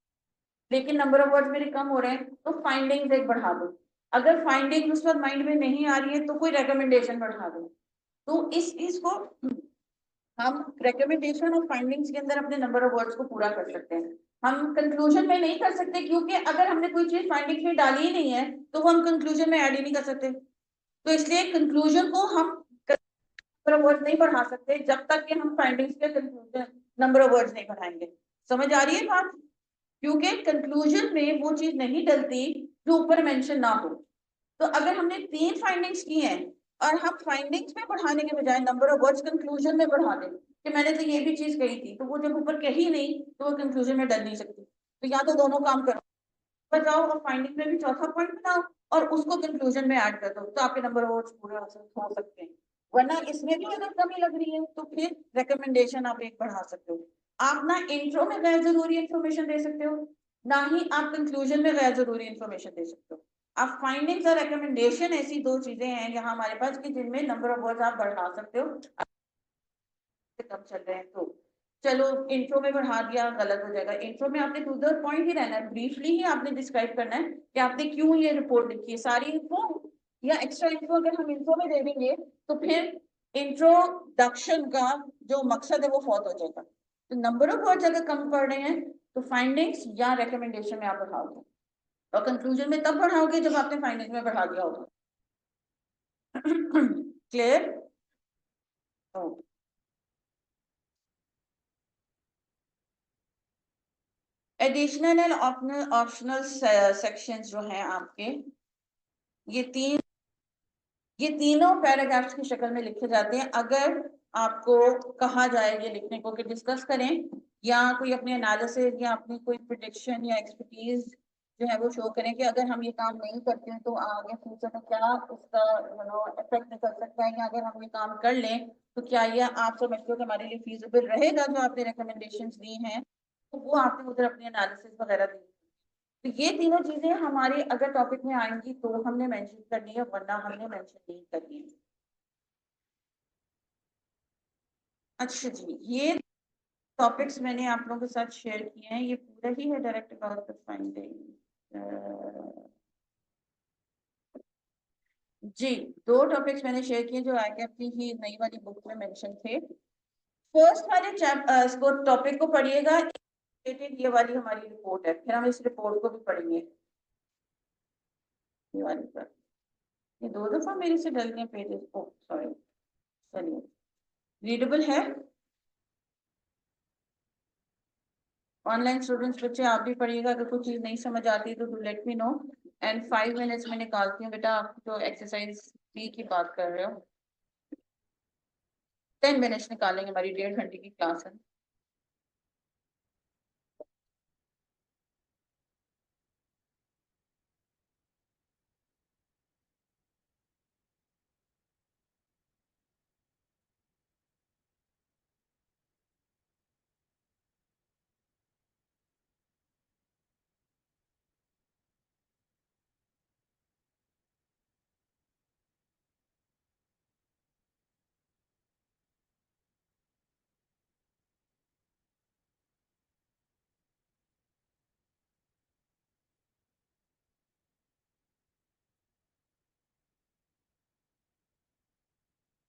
Speaker 1: लेकिन नंबर ऑफ वर्ड्स मेरे कम हो रहे हैं, तो फाइंडिंग्स एक बढ़ा दो। अगर फाइंडिंग उस वक्त माइंड में नहीं आ रही है तो कोई रिकमेंडेशन बढ़ा दो। तो इस चीज को हम रिकमेंडेशन और फाइंडिंग्स के अंदर अपने नंबर ऑफ वर्ड्स को पूरा कर सकते हैं। हम कंक्लूजन में नहीं कर सकते, क्योंकि अगर हमने कोई चीज फाइंडिंग्स में डाली ही नहीं है तो वो हम कंक्लूजन में ऐड ही नहीं कर सकते। तो इसलिए कंक्लूजन को हम नंबर ऑफ वर्ड्स नहीं बढ़ा सकते जब तक कि हम फाइंडिंग्स के कंक्लूजन नंबर ऑफ वर्ड्स नहीं बढ़ाएंगे। समझ आ रही है बात? क्योंकि कंक्लूजन में वो चीज नहीं डलती जो ऊपर मेंशन ना हो। तो अगर हमने 3 फाइंडिंग्स की हैं और हम फाइंडिंग्स में बढ़ाने के बजाय नंबर ऑफ वर्ड्स कंक्लूजन में बढ़ा दें कि मैंने तो ये भी चीज कही थी, तो वो जब ऊपर कही नहीं तो वो कंक्लूजन में डल नहीं सकती। तो या तो दोनों काम करो, जाओ और फाइंडिंग में भी चौथा पॉइंट बनाओ और उसको कंक्लूजन में ऐड कर दो, तो आपके नंबर ऑफ वर्ड्स पूरे हो सकते हैं। वरना इसमें भी अगर कमी लग रही है तो फिर रिकमेंडेशन आप एक बढ़ा सकते हो। आप ना इंट्रो में गैर जरूरी इंफॉर्मेशन दे सकते हो, ना ही आप कंक्लूजन में गैर जरूरी इंफॉर्मेशन दे सकते हो। आप फाइंडिंग्स और रिकमेंडेशन ऐसी दो चीजें हैं यहाँ हमारे पास कि जिनमें नंबर ऑफ वर्ड्स आप बढ़ा सकते हो। कम चल रहे हैं तो चलो इंट्रो में बढ़ा दिया, गलत हो जाएगा। इंट्रो में आपने टू द पॉइंट ही रहना है, ब्रीफली ही आपने डिस्क्राइब करना है कि आपने क्यों ये रिपोर्ट लिखी है। सारी इंफो या एक्स्ट्रा इंफो अगर हम इंट्रो में दे देंगे तो फिर इंट्रोडक्शन का जो मकसद है वो फॉत हो जाएगा। तो नंबर ऑफ वर्ड्स अगर कम पड़ रहे हैं तो फाइंडिंग्स या रिकमेंडेशन में आप बढ़ाओगे, और कंक्लूजन में तब बढ़ाओगे जब आपने फाइंडिंग्स में बढ़ा दिया होगा। Clear? Additional and optional sections जो हैं आपके, ये तीनों पैराग्राफ्स की शक्ल में लिखे जाते हैं। अगर आपको कहा जाए ये लिखने को कि डिस्कस करें या कोई अपने एनालिसिस या अपनी कोई प्रिडिक्शन या एक्सपर्टीज जो है वो शो करें कि अगर हम ये काम नहीं करते हैं तो आगे फ्यूचर में क्या उसका इफेक्ट निकल सकता है, या अगर हम ये काम कर लें तो क्या ये आप समझते हो कि हमारे लिए फीजिबल रहेगा जो आपने रिकमेंडेशंस दी हैं, तो वो आपने उधर अपनी एनालिसिस वगैरह दी। तो ये तीनों चीजें हमारे अगर टॉपिक में आएंगी तो हमने मेंशन करनी है, वरना हमने मेंशन नहीं करनी है। अच्छा जी, ये टॉपिक्स मैंने आप लोगों के साथ शेयर किए हैं, ये पूरा ही है डायरेक्ट अबाउट द फाइंडिंग। जी, दो टॉपिक्स मैंने शेयर किए जो आगे अपनी ही नई वाली बुक में मेंशन थे। फर्स्ट वाले टॉपिक को पढ़िएगा, ये वाली हमारी रिपोर्ट है, फिर हम इस रिपोर्ट को भी पढ़ेंगे। ये वाली पर ये दो दफा मेरे से डल गए पेजेस। ओ सॉरी, चलिए रीडेबल है। ऑनलाइन स्टूडेंट्स बच्चे आप भी पढ़िएगा, अगर कोई चीज नहीं समझ आती तो do let me know, and 5 minutes में निकालती हूँ। बेटा आप जो एक्सरसाइज बी की बात कर रहे हो, 10 मिनट्स निकालेंगे, हमारी 1.5 घंटे की क्लास है।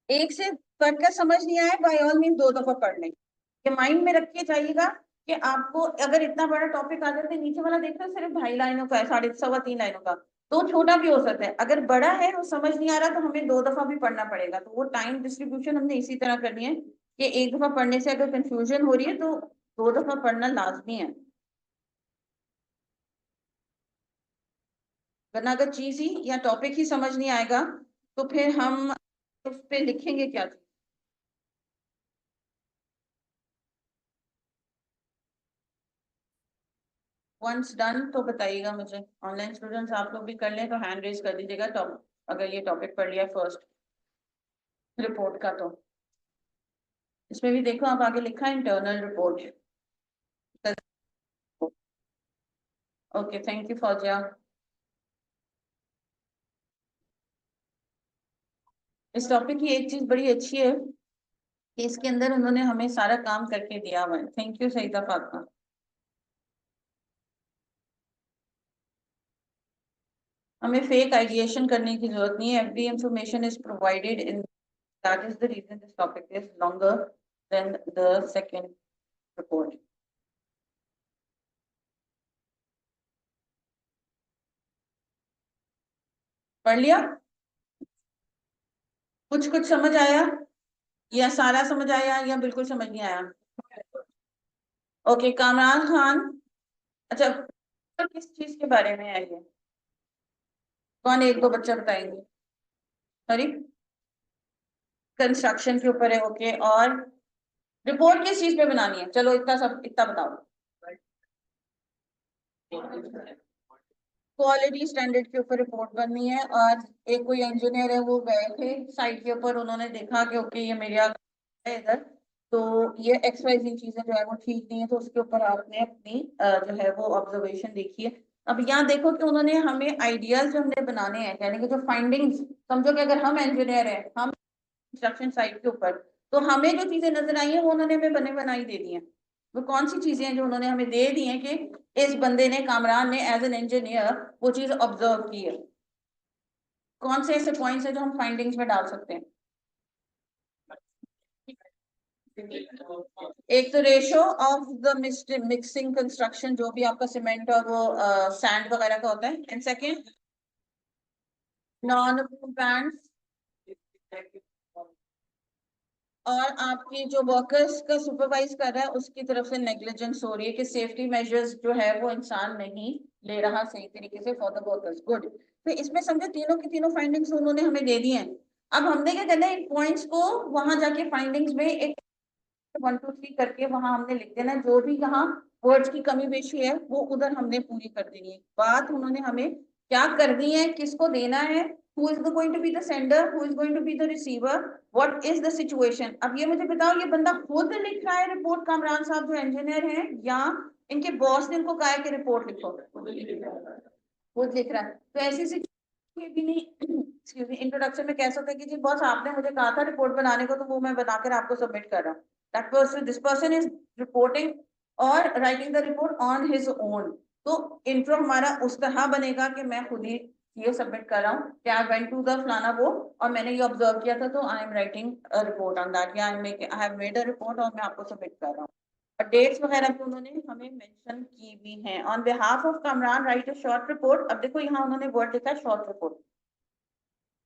Speaker 1: एक से पढ़कर समझ नहीं आए, बाय ऑल मीन 2 दफा पढ़ लें। ये माइंड में रख के जाइएगा कि आपको अगर इतना बड़ा टॉपिक आ जाता है, नीचे वाला देख रहे हो सिर्फ 2.5 लाइनों का है, 3.5 लाइनों का, तो छोटा भी हो सकता है। अगर बड़ा है वो समझ नहीं आ रहा तो हमें 2 दफा भी पढ़ना पड़ेगा। तो वो टाइम डिस्ट्रीब्यूशन हमने इसी तरह करनी है कि एक दफा पढ़ने से अगर कंफ्यूजन हो रही है तो 2 दफा पढ़ना लाजमी है, वरना अगर चीज ही या टॉपिक ही समझ नहीं आएगा तो फिर हम उस पे लिखेंगे क्या चीज। वंस डन तो बताइएगा मुझे। ऑनलाइन स्टूडेंट्स आप लोग भी कर लें तो हैंड रेज कर दीजिएगा टॉप अगर ये टॉपिक पढ़ लिया फर्स्ट रिपोर्ट का तो। इसमें भी देखो आप आगे लिखा है internal report. Okay, thank you Fauzia. इस टॉपिक की एक चीज बड़ी अच्छी है कि इसके अंदर उन्होंने हमें सारा काम करके दिया हुआ है। Thank you Saeeda Fatima. हमें फेक आइडिएशन करने की जरूरत नहीं है, every information is provided in, that is the reason this topic is longer than the second report. पढ़ लिया? कुछ कुछ समझ आया या सारा समझ आया या बिल्कुल समझ नहीं आया? ओके, कामरान खान। अच्छा, तो किस चीज के बारे में है ये? कौन एक दो बच्चा बताएंगे? सॉरी, कंस्ट्रक्शन के ऊपर है। ओके, और रिपोर्ट किस चीज पे बनानी है? चलो इतना सब इतना बताओ। क्वालिटी स्टैंडर्ड के ऊपर रिपोर्ट बननी है। और एक कोई इंजीनियर है, वो गए थे साइट के ऊपर, उन्होंने देखा कि ओके ये मेरे यहाँ है इधर, तो ये एक्सवाइजी चीजें जो है वो ठीक नहीं है, तो उसके ऊपर आपने अपनी जो है वो ऑब्जर्वेशन देखी है। अब यहाँ देखो कि उन्होंने हमें आइडियाज जो हमने बनाने हैं, यानी कि जो फाइंडिंग्स, समझो कि अगर हम इंजीनियर हैं, हम कंस्ट्रक्शन साइट के ऊपर, तो हमें जो चीजें नजर आई हैं वो उन्होंने हमें बने बनाई दे दी हैं। वो कौन सी चीजें हैं जो उन्होंने हमें दे दी हैं कि इस बंदे ने, कामरान ने, एज एन इंजीनियर वो चीज ऑब्जर्व की है? कौन से ऐसे पॉइंट्स हैं जो हम फाइंडिंग्स में डाल सकते हैं? एक तो ratio of the mixing construction, जो भी आपका सीमेंट और वो सैंड वगैरह का होता है, एंड सेकेंड नॉन बैंड, और आपकी जो वर्कर्स का सुपरवाइज कर रहा है उसकी तरफ से नेग्लिजेंस हो रही है कि सेफ्टी मेजर्स जो है वो इंसान नहीं ले रहा सही तरीके से फॉर द वर्कर्स। गुड। तो इसमें समझो तीनों की तीनों फाइंडिंग्स उन्होंने हमें दे दी हैं। अब हमने क्या करना है, इन पॉइंट्स को वहां जाके फाइंडिंग्स में एक 1 2 3 करके वहां हमने लिख देना है। जो भी यहाँ वर्ड्स की कमी पेशी है वो उधर हमने पूरी कर देनी है। बात उन्होंने हमें क्या करनी है, किसको देना है, who is going to be the sender, who is going to be the receiver, what is the situation. अब ये मुझे बताओ, ये बंदा खुद लिख रहा है रिपोर्ट, कामरान साहब जो इंजीनियर हैं, या इनके बॉस ने इनको कहा है कि रिपोर्ट लिखो? खुद लिख रहा है। तो ऐसी ये भी नहीं एक्सक्यूज मी, इंट्रोडक्शन में कह सकते हैं कि जी बॉस आपने मुझे कहा था रिपोर्ट बनाने को, तो वो मैं बनाकर आपको सबमिट कर रहा हूँ। That person, this person is reporting और writing the report on his own. तो इंट्रो हमारा उस तरह बनेगा कि मैं खुद ही ये सबमिट कर रहा हूँ कि आई वेंट टू द फलाना वो, और मैंने ये ऑब्जर्व किया था, तो I am writing a report on that, या I have made a report और मैं आपको सबमिट कर रहा हूँ। और डेट्स वगैरह भी उन्होंने हमें मेंशन की भी हैं। On behalf of Kamran right a short report. अब देखो यहाँ उन्होंने वर्ड लिखा है शॉर्ट रिपोर्ट,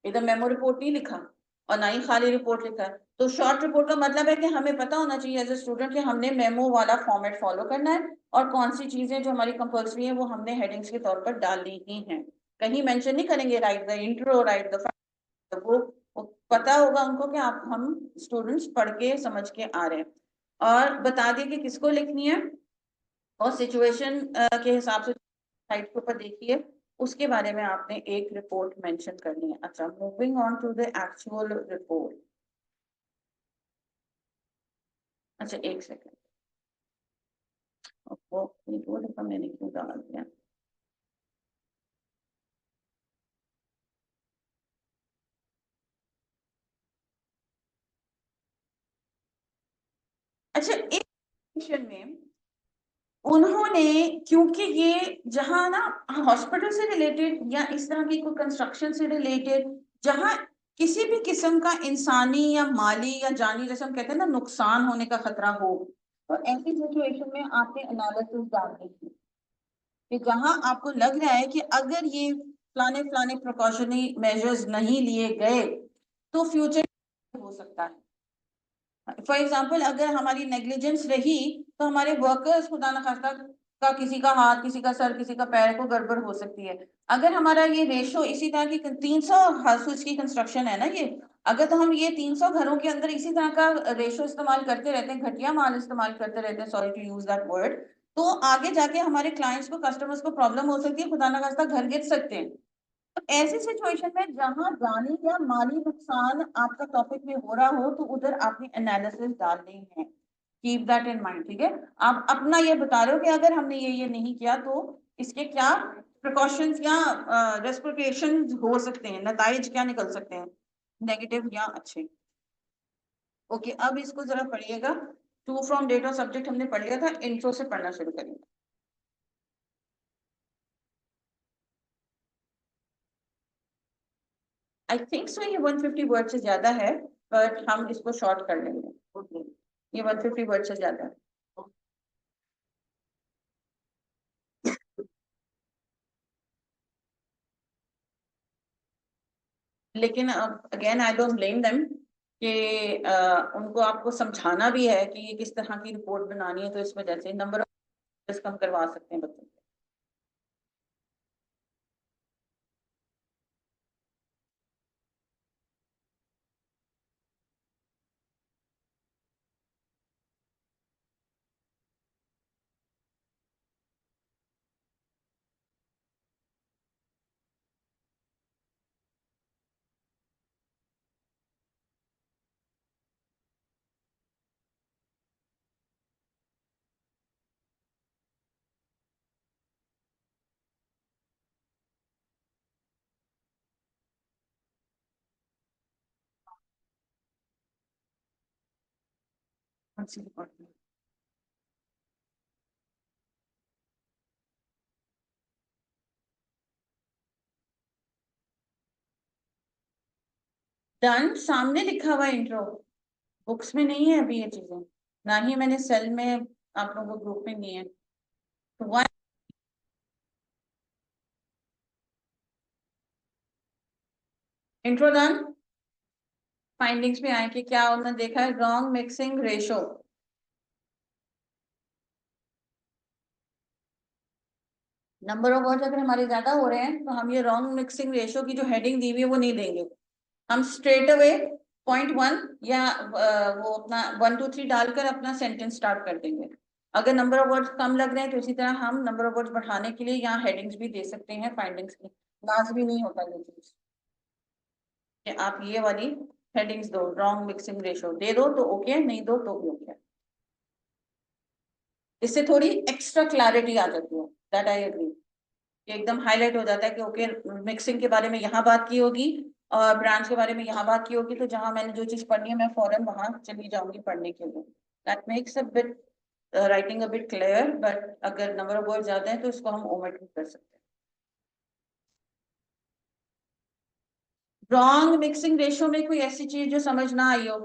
Speaker 1: इधर मेमो रिपोर्ट नहीं लिखा और ना ही खाली रिपोर्ट लिखा है। तो शॉर्ट रिपोर्ट का मतलब है कि हमें पता होना चाहिए एज ए स्टूडेंट कि हमने मेमो वाला फॉर्मेट फॉलो करना है, और कौन सी चीजें जो हमारी कंपल्सरी है वो हमने हेडिंग्स के तौर पर डालनी ही है। कहीं मेंशन नहीं करेंगे right the intro, right the, वो पता होगा उनको कि आप, हम स्टूडेंट्स पढ़ के समझ के आ रहे हैं। और बता दिए कि किसको लिखनी है, और सिचुएशन के हिसाब से साइट के ऊपर देखिए, उसके बारे में आपने एक रिपोर्ट मेंशन करनी है। अच्छा, moving on to the actual report. अच्छा एक सेकेंड, वो रिपोर्ट का मैंने क्यों डाल दिया? अच्छा, एक क्वेश्चन में उन्होंने, क्योंकि ये जहां ना हॉस्पिटल से रिलेटेड या इस तरह की कोई कंस्ट्रक्शन से रिलेटेड, जहां किसी भी किस्म का इंसानी या माली या जानी, जैसे हम कहते हैं ना, नुकसान होने का खतरा हो, तो ऐसी सिचुएशन में आपने एनालिसिस डालनी है कि जहां आपको लग रहा है कि अगर ये फलाने फलाने प्रिकॉशनरी मेजर्स नहीं लिए गए तो फ्यूचर हो सकता है। फॉर एग्जाम्पल, अगर हमारी नेग्लिजेंस रही तो हमारे वर्कर्स, खुदा न खास्ता, का किसी का हाथ, किसी का सर, किसी का पैर को गड़बड़ हो सकती है। अगर हमारा ये रेशो इसी तरह की 300 हाउसेस की कंस्ट्रक्शन है ना ये, अगर तो हम ये 300 घरों के अंदर इसी तरह का रेशो इस्तेमाल करते रहते हैं, घटिया माल इस्तेमाल करते रहते हैं, sorry to use that word, तो आगे जाके हमारे क्लाइंट्स को, कस्टमर्स को प्रॉब्लम हो सकती है, खुदा न खास्ता घर गिर सकते हैं। तो ऐसी सिचुएशन में जहां जानी या माली नुकसान आपका टॉपिक में हो रहा हो, तो उधर आपने एनालिसिस डालनी है। कीप दैट इन माइंड, ठीक है? आप अपना ये बता रहे हो कि अगर हमने ये नहीं किया तो इसके क्या प्रिकॉशंस या रेस्पिरेशन हो सकते हैं, नताइज क्या निकल सकते हैं, नेगेटिव या अच्छे। ओके, अब इसको जरा पढ़िएगा। टू फ्रॉम डेट और सब्जेक्ट हमने पढ़ लिया था, इंट्रो से पढ़ना शुरू करेंगे। आई थिंक सो ये 150 वर्ड से ज्यादा है, बट हम इसको शॉर्ट कर लेंगे। Okay. ये 150 वर्ड से ज्यादा है। लेकिन again I don't blame them कि उनको आपको समझाना भी है कि ये किस तरह की रिपोर्ट बनानी है, तो इस वजह से नंबर ऑफ कम करवा सकते हैं बच्चों के। डन, सामने लिखा हुआ इंट्रो, बुक्स में नहीं है अभी ये चीजें, ना ही मैंने सेल में आप लोगों को ग्रुप में दिए हैं। तो वन इंट्रो डन। फाइंडिंग्स में आए कि क्या उन्होंने देखा है, wrong mixing ratio. Number of words अगर हमारे ज्यादा हो रहे हैं तो हम ये रॉन्ग मिक्सिंग रेशो की जो हेडिंग दी हुई है वो नहीं देंगे, हम स्ट्रेट अवे .1 या वो अपना 1 2 3 डालकर अपना सेंटेंस स्टार्ट कर देंगे। अगर नंबर ऑफ वर्ड्स कम लग रहे हैं तो इसी तरह हम नंबर ऑफ वर्ड्स बढ़ाने के लिए यहाँ हेडिंग्स भी दे सकते हैं फाइंडिंग्स की, लाजमी नहीं होता ये चीज कि आप ये वाली हेडिंग्स दो, रॉन्ग मिक्सिंग रेशो दे दो तो ओके, नहीं दो तो भी ओके। इससे थोड़ी एक्स्ट्रा क्लैरिटी आ जाती है, दैट आई एग्री, एकदम हाईलाइट हो जाता है कि ओके मिक्सिंग के बारे में यहाँ बात की होगी और ब्रांच के बारे में यहाँ बात की होगी, तो जहां मैंने जो चीज पढ़नी है मैं फौरन वहां चली जाऊंगी पढ़ने के लिए। That makes a bit writing a bit clear, but अगर नंबर ऑफ वर्ड ज्यादा है तो इसको हम ओमिट भी कर सकते हैं। रॉन्ग मिक्सिंग रेशियो में कोई ऐसी चीज जो समझ ना आई हो?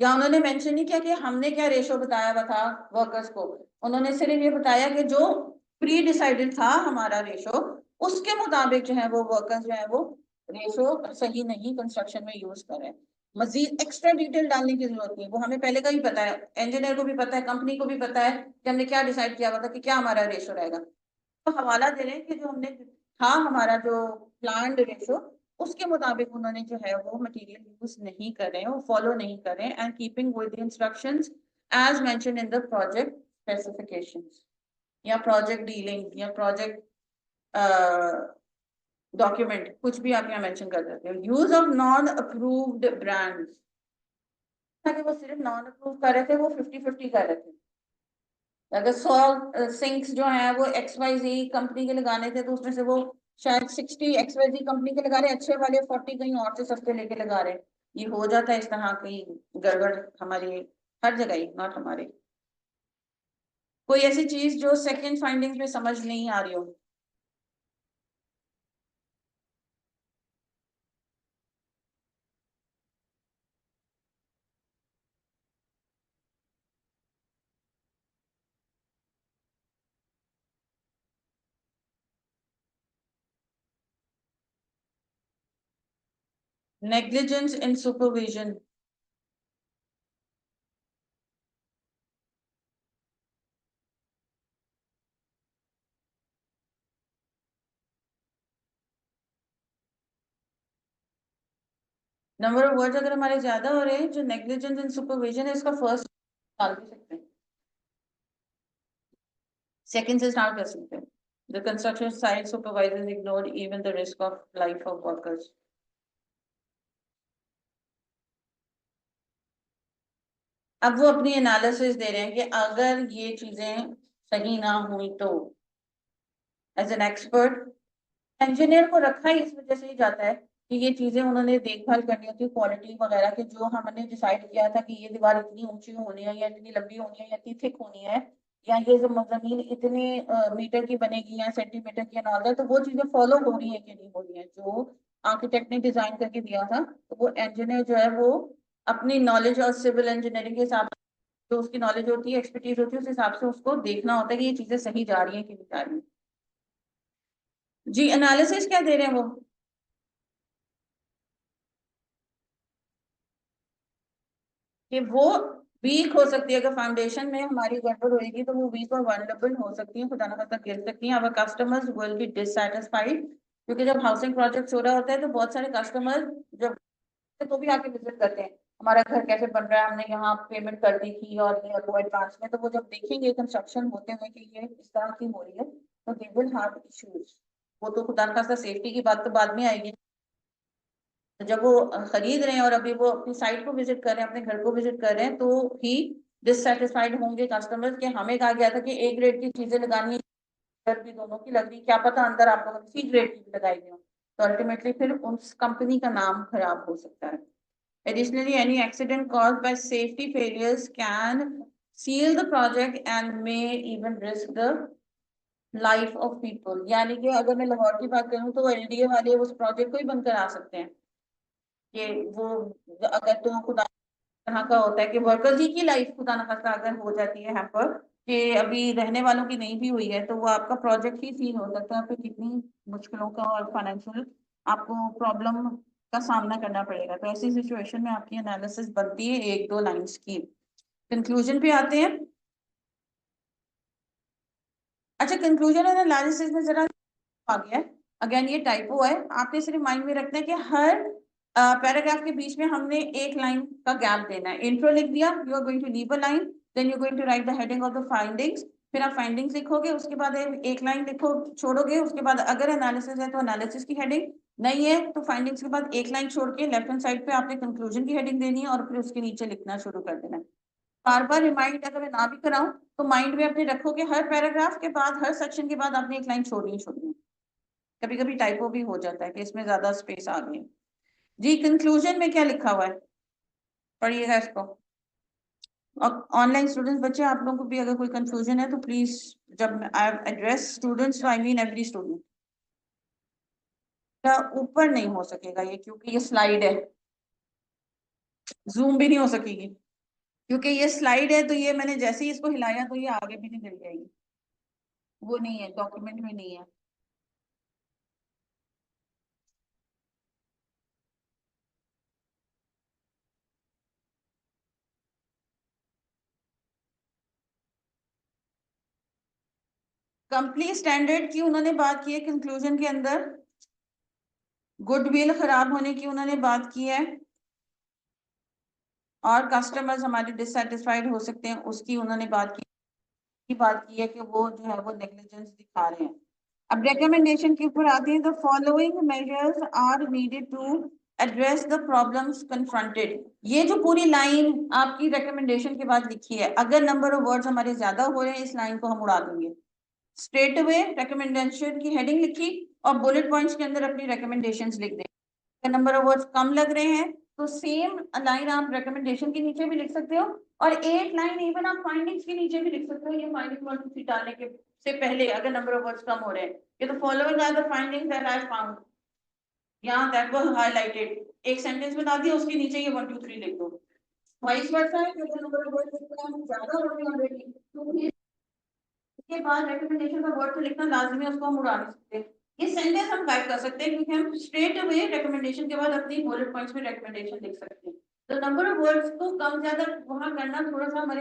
Speaker 1: या उन्होंने मेंशन नहीं किया कि हमने क्या रेशो बताया हुआ था वर्कर्स को, उन्होंने सिर्फ ये बताया कि जो प्री डिसाइडेड था हमारा रेशो, उसके मुताबिक जो है वो वर्कर्स जो है वो रेशो सही नहीं कंस्ट्रक्शन में यूज कर रहे हैं। मजीद एक्स्ट्रा डिटेल डालने की जरूरत नहीं, वो हमें पहले का ही पता है, इंजीनियर को भी पता है, कंपनी को भी पता है कि हमने क्या डिसाइड किया हुआ था कि क्या हमारा रेशो रहेगा। तो हवाला दे रहे हैं कि जो हमने था हमारा जो प्लान रेशो, उसके मुताबिक उन्होंने जो है वो मटेरियल यूज नहीं कर रहे हैं, वो फॉलो नहीं कर रहे हैं, and keeping with the instructions as mention in the project specifications या प्रोजेक्ट डीलिंग या प्रोजेक्ट डॉक्यूमेंट, कुछ भी आप यहाँ मेंशन कर सकते हो। Use of non approved brands, ताकि वो सिर्फ नॉन अप्रूव कर रहे थे, वो 50-50 कर रहे थे। अगर 100 सिंक्स जो है वो XYZ कंपनी के लगाने थे तो उसमें से वो शायद 60 XYZ कंपनी के लगा रहे, अच्छे वाले 40 कहीं और से सस्ते लेके लगा रहे। ये हो जाता है इस तरह की गड़बड़ हमारी हर जगह ही, नॉट हमारे। कोई ऐसी चीज जो सेकंड फाइंडिंग्स में समझ नहीं आ रही हो? Negligence in supervision. Number of words अगर हमारे ज्यादा हो रहे हैं, जो नेग्लिजेंस इन सुपरविजन है इसका फर्स्ट डाल भी सकते हैं, सेकंड से स्टार्ट कर सकते हैं। The construction site supervisors ignored even the risk of life of workers. अब वो अपनी एनालिसिस दे रहे हैं कि अगर ये चीजें सही ना हुई तो एज एन एक्सपर्ट इंजीनियर को रखा ही इस वजह से ही जाता है कि ये चीजें उन्होंने देखभाल करनी होती है, क्वालिटी वगैरह के, जो हमने डिसाइड किया था कि ये दीवार इतनी ऊंची होनी है या इतनी लंबी होनी है या इतनी थिक होनी है, या ये जो जमीन इतने मीटर की बनेगी या सेंटीमीटर की नॉर्दर, तो वो चीजें फॉलो हो रही है कि नहीं हो रही है, जो आर्किटेक्ट ने डिजाइन करके दिया था। तो वो इंजीनियर जो है वो अपनी नॉलेज और सिविल इंजीनियरिंग के हिसाब से, जो उसकी नॉलेज होती है, एक्सपर्टीज होती है, उस हिसाब से उसको देखना होता है कि ये चीजें सही जा रही है कि नहीं जा रही है। जी, एनालिसिस क्या दे रहे हैं वो? कि वो वीक हो सकती है, अगर फाउंडेशन में हमारी गड़बड़ होगी तो वो वीक और वल्नरेबल हो सकती है, खुदा ना खास्ता गिर सकती है। अवर कस्टमर्स विल बी डिससैटिस्फाइड, क्योंकि जब हाउसिंग प्रोजेक्ट हो रहा होता है तो बहुत सारे कस्टमर जब तो भी आके विजिट करते हैं, हमारा घर कैसे बन रहा है, हमने यहाँ पेमेंट कर दी थी और ये वो एडवांस में, तो वो जब देखेंगे कंस्ट्रक्शन होते हुए कि ये इस तरह की हो रही है तो दे विल हैव इश्यूज। वो तो खुदा ना खास्ता सेफ्टी की बात तो बाद में आएगी। तो जब वो खरीद रहे हैं और अभी वो अपनी साइट को विजिट कर रहे हैं, अपने घर को विजिट कर रहे हैं, तो ही डिससेटिस्फाइड होंगे कस्टमर्स कि हमें कहा गया था कि ए ग्रेड की चीजें लगानी है, भी दोनों की लग रही, क्या पता अंदर आप लोगों ने सी ग्रेड की भी लगाई हुई हो। तो अल्टीमेटली फिर उस कंपनी का नाम खराब हो सकता है। Additionally, any accident caused by safety failures can seal the project and may even risk the life of people. यानी कि अगर मैं लाहौर की बात करूं तो एलडीए वाले उस प्रोजेक्ट को ही बंद करा सकते हैं। ये वो अगर तो खुदा तरह का होता है कि वर्कर्स ही की लाइफ खुदा न खास्ता अगर हो जाती है हैम्पर कि अभी रहने वालों की नहीं भी हुई है तो वो आपका प्रोजेक्ट ही सील हो सकता है, फिर कितनी मुश्किलों का और फाइनेंशियल आपको प्रॉब्लम का सामना करना पड़ेगा। तो ऐसी सिचुएशन में आपकी एनालिसिस बनती है 1-2 लाइंस की। कंक्लूजन पे आते हैं। अच्छा, कंक्लूजन और एनालिसिस में जरा आ गया है, अगेन ये टाइपो है, आपने सिर्फ माइंड में रखना है कि हर पैराग्राफ के बीच में हमने एक लाइन का गैप देना है। इंट्रो लिख दिया, you are going to leave a line, then you going to write the heading of the findings, फिर आप फाइंडिंग्स लिखोगे, उसके बाद एक लाइन लिखो छोड़ोगे, उसके बाद अगर एनालिसिस है तो एनालिसिस की हेडिंग, नहीं है तो फाइंडिंग्स के बाद एक लाइन छोड़ के लेफ्ट हैंड साइड पे आपने कंक्लूजन की हेडिंग देनी है और फिर उसके नीचे लिखना शुरू कर देना है। बार बार रिमाइंड अगर मैं ना भी कराऊं तो माइंड में अपने रखो कि हर पैराग्राफ के बाद, हर सेक्शन के बाद आपने एक लाइन छोड़नी है। कभी कभी टाइपो भी हो जाता है कि इसमें ज्यादा स्पेस आ गई। जी, कंक्लूजन में क्या लिखा हुआ है, पढ़िएगा इसको। और ऑनलाइन स्टूडेंट्स बच्चे, आप लोगों को भी अगर कोई कंफ्यूजन है तो प्लीज, जब I address students I mean every student, ऊपर नहीं हो सकेगा ये क्योंकि ये स्लाइड है, जूम भी नहीं हो सकेगी क्योंकि ये स्लाइड है। तो ये मैंने जैसे ही इसको हिलाया तो ये आगे भी नहीं चल जाएगी, वो नहीं है, डॉक्यूमेंट में नहीं है। कंपनी स्टैंडर्ड की उन्होंने बात की है कंक्लूजन के अंदर, गुडविल खराब होने की उन्होंने बात की है, और कस्टमर्स हमारे डिससेटिस्फाइड हो सकते हैं उसकी उन्होंने बात की है कि वो जो है वो नेग्लिजेंस दिखा रहे हैं। अब रिकमेंडेशन के ऊपर आते हैं। The following measures are needed to address the problems confronted. ये जो पूरी लाइन आपकी रिकमेंडेशन के बाद लिखी है, अगर नंबर ऑफ वर्ड्स हमारे ज्यादा हो रहे हैं इस लाइन को हम उड़ा देंगे। स्ट्रेट अवे रिकमेंडेशन की हेडिंग लिखी और बुलेट पॉइंट्स के अंदर अपनी रिकमेंडेशंस लिख दें। नंबर ऑफ वर्ड्स कम लग रहे हैं तो सेम लाइन आप रिकमेंडेशन के नीचे भी लिख सकते हो, और एक लाइन इवन आप फाइंडिंग्स के नीचे भी लिख सकते हो। ये फाइंडिंग वर्ड डालने के से पहले अगर नंबर ऑफ वर्ड्स कम हो रहे हैं, ये तो following are the findings that I found, यहाँ दैट वाज हाइलाइटेड, एक सेंटेंस बना दिया उसके नीचे ये 1 2 3 लिख दो। वाइस वर्सा है कि अगर नंबर ऑफ वर्ड्स ज्यादा हो रहे हैं ऑलरेडी तो इसके बाद रिकमेंडेशन का वर्ड तो लिखना लाजमी है, उसको हम उड़ा नहीं सकते। ये सेंटेंस हम गाइड कर सकते हैं क्योंकि हम स्ट्रेट अवे रिकमेंडेशन के बाद अपनी बुलेट पॉइंट्स में रिकमेंडेशन लिख सकते हैं। तो नंबर ऑफ वर्ड्स को कम ज्यादा वहां करना थोड़ा सा हमारे,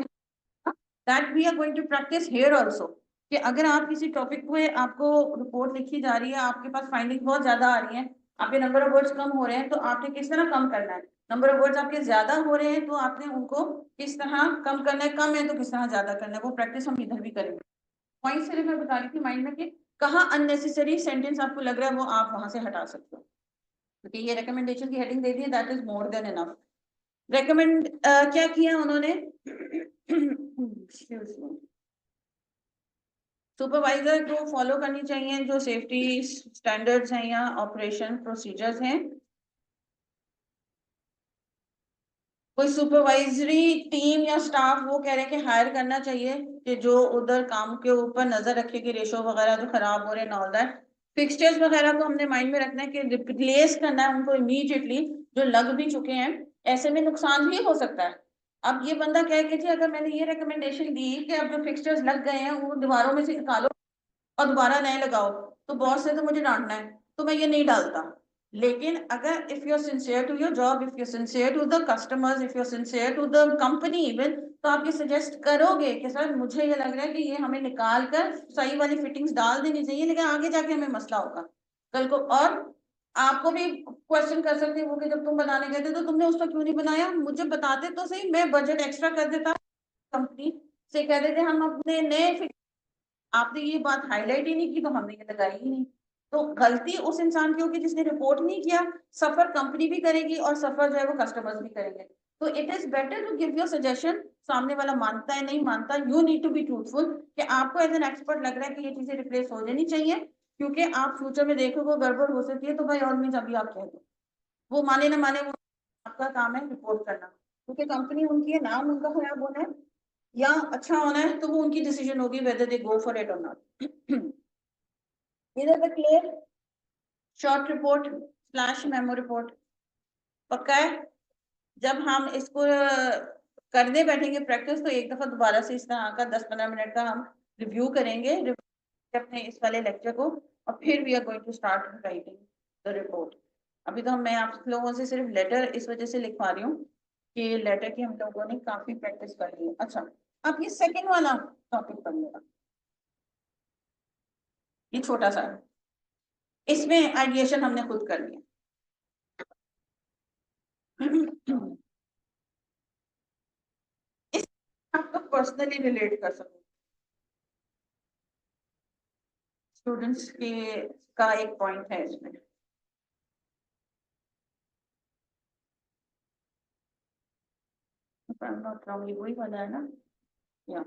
Speaker 1: that we are going to practise here also, कि अगर आप किसी टॉपिक पे आपको रिपोर्ट लिखी जा रही है, आपके पास फाइंडिंग बहुत ज्यादा आ रही है, आपके नंबर ऑफ वर्ड्स कम हो रहे हैं, तो आपने किस तरह कम करना है। नंबर ऑफ वर्ड्स आपके ज्यादा हो रहे हैं तो आपने उनको किस तरह कम करना है, कम है तो किस तरह ज्यादा करना है, वो प्रैक्टिस हम इधर भी करेंगे। पॉइंट सिर्फ मैं बता रही थी माइंड में कि कहाँ अननेसेसरी सेंटेंस आपको लग रहा है वो आप वहां से हटा सकते हो, क्योंकि ये रिकमेंडेशन की हेडिंग दे दी है, that is more than enough. Recommend क्या किया उन्होंने, सुपरवाइजर को फॉलो करनी चाहिए जो सेफ्टी स्टैंडर्ड्स हैं या ऑपरेशन प्रोसीजर्स हैं। कोई सुपरवाइजरी टीम या स्टाफ वो कह रहे हैं कि हायर करना चाहिए कि जो उधर काम के ऊपर नजर रखे कि रेशो वगैरह जो खराब हो रहे हैं, ऑल दैट। फिक्सचर्स वगैरह को हमने माइंड में रखना है कि रिप्लेस करना है उनको इमीडिएटली, जो लग भी चुके हैं। ऐसे में नुकसान भी हो सकता है। अब ये बंदा कह के जी अगर मैंने ये रिकमेंडेशन दी कि अब जो फिक्सचर्स लग गए हैं वो दीवारों में से निकालो और दोबारा नए लगाओ, तो बॉस ने तो मुझे डांटना है, तो मैं ये नहीं डालता। लेकिन अगर if you are sincere to your job, if you are sincere to the customers, if you are sincere to the company even, तो आप ये सजेस्ट करोगे कि सर मुझे ये लग रहा है कि ये हमें निकाल कर सही वाली फिटिंग्स डाल देनी चाहिए, लेकिन आगे जाके हमें मसला होगा कल को। और आपको भी क्वेश्चन कर सकते हो कि जब तुम बनाने गए थे तो तुमने उसका क्यों नहीं बनाया, मुझे बताते तो सही, मैं बजट एक्स्ट्रा कर देता, कंपनी से कह देते हम अपने नए, आपने ये बात हाईलाइट ही नहीं की तो हमने ये लगाई ही नहीं। तो गलती उस इंसान की होगी जिसने रिपोर्ट नहीं किया, सफर कंपनी भी करेगी और सफर जो है वो कस्टमर्स भी करेंगे। तो it is better to give your suggestion, सामने वाला मानता है नहीं मानता, you need to be truthful कि आपको एज एन एक्सपर्ट लग रहा है कि ये चीजें रिप्लेस हो जानी चाहिए। क्योंकि आप फ्यूचर में देखो वो गड़बड़ हो सकती है, तो भाई ऑल मीन्स अभी आप कह दो, वो माने ना माने, वो आपका काम है रिपोर्ट करना, क्योंकि कंपनी उनकी है, नाम उनका खराब होना है या अच्छा होना है, तो वो उनकी डिसीजन होगी whether they go for it और नॉट। इधर the clear short report slash memo report पक्का है। जब हम इसको करने बैठेंगे प्रैक्टिस, तो एक दफा दोबारा से इस तरह का 10-15 मिनट का हम रिव्यू करेंगे अपने इस वाले लेक्चर को, और फिर we are going to start writing the report. अभी तो मैं आप लोगों से सिर्फ लेटर इस वजह से लिखवा रही हूँ कि लेटर की हम लोगों ने काफी प्रैक्टिस कर ली है। अच्छा, अब ये सेकंड वाला टॉपिक पढ़ लेगा, ये छोटा सा है, इसमें आइडिएशन हमने खुद कर लिया। इस आप लोग पर्सनली रिलेट कर सकते, स्टूडेंट्स के का एक पॉइंट है इसमें। नॉट रॉन्ग, ये वही वाला है ना, या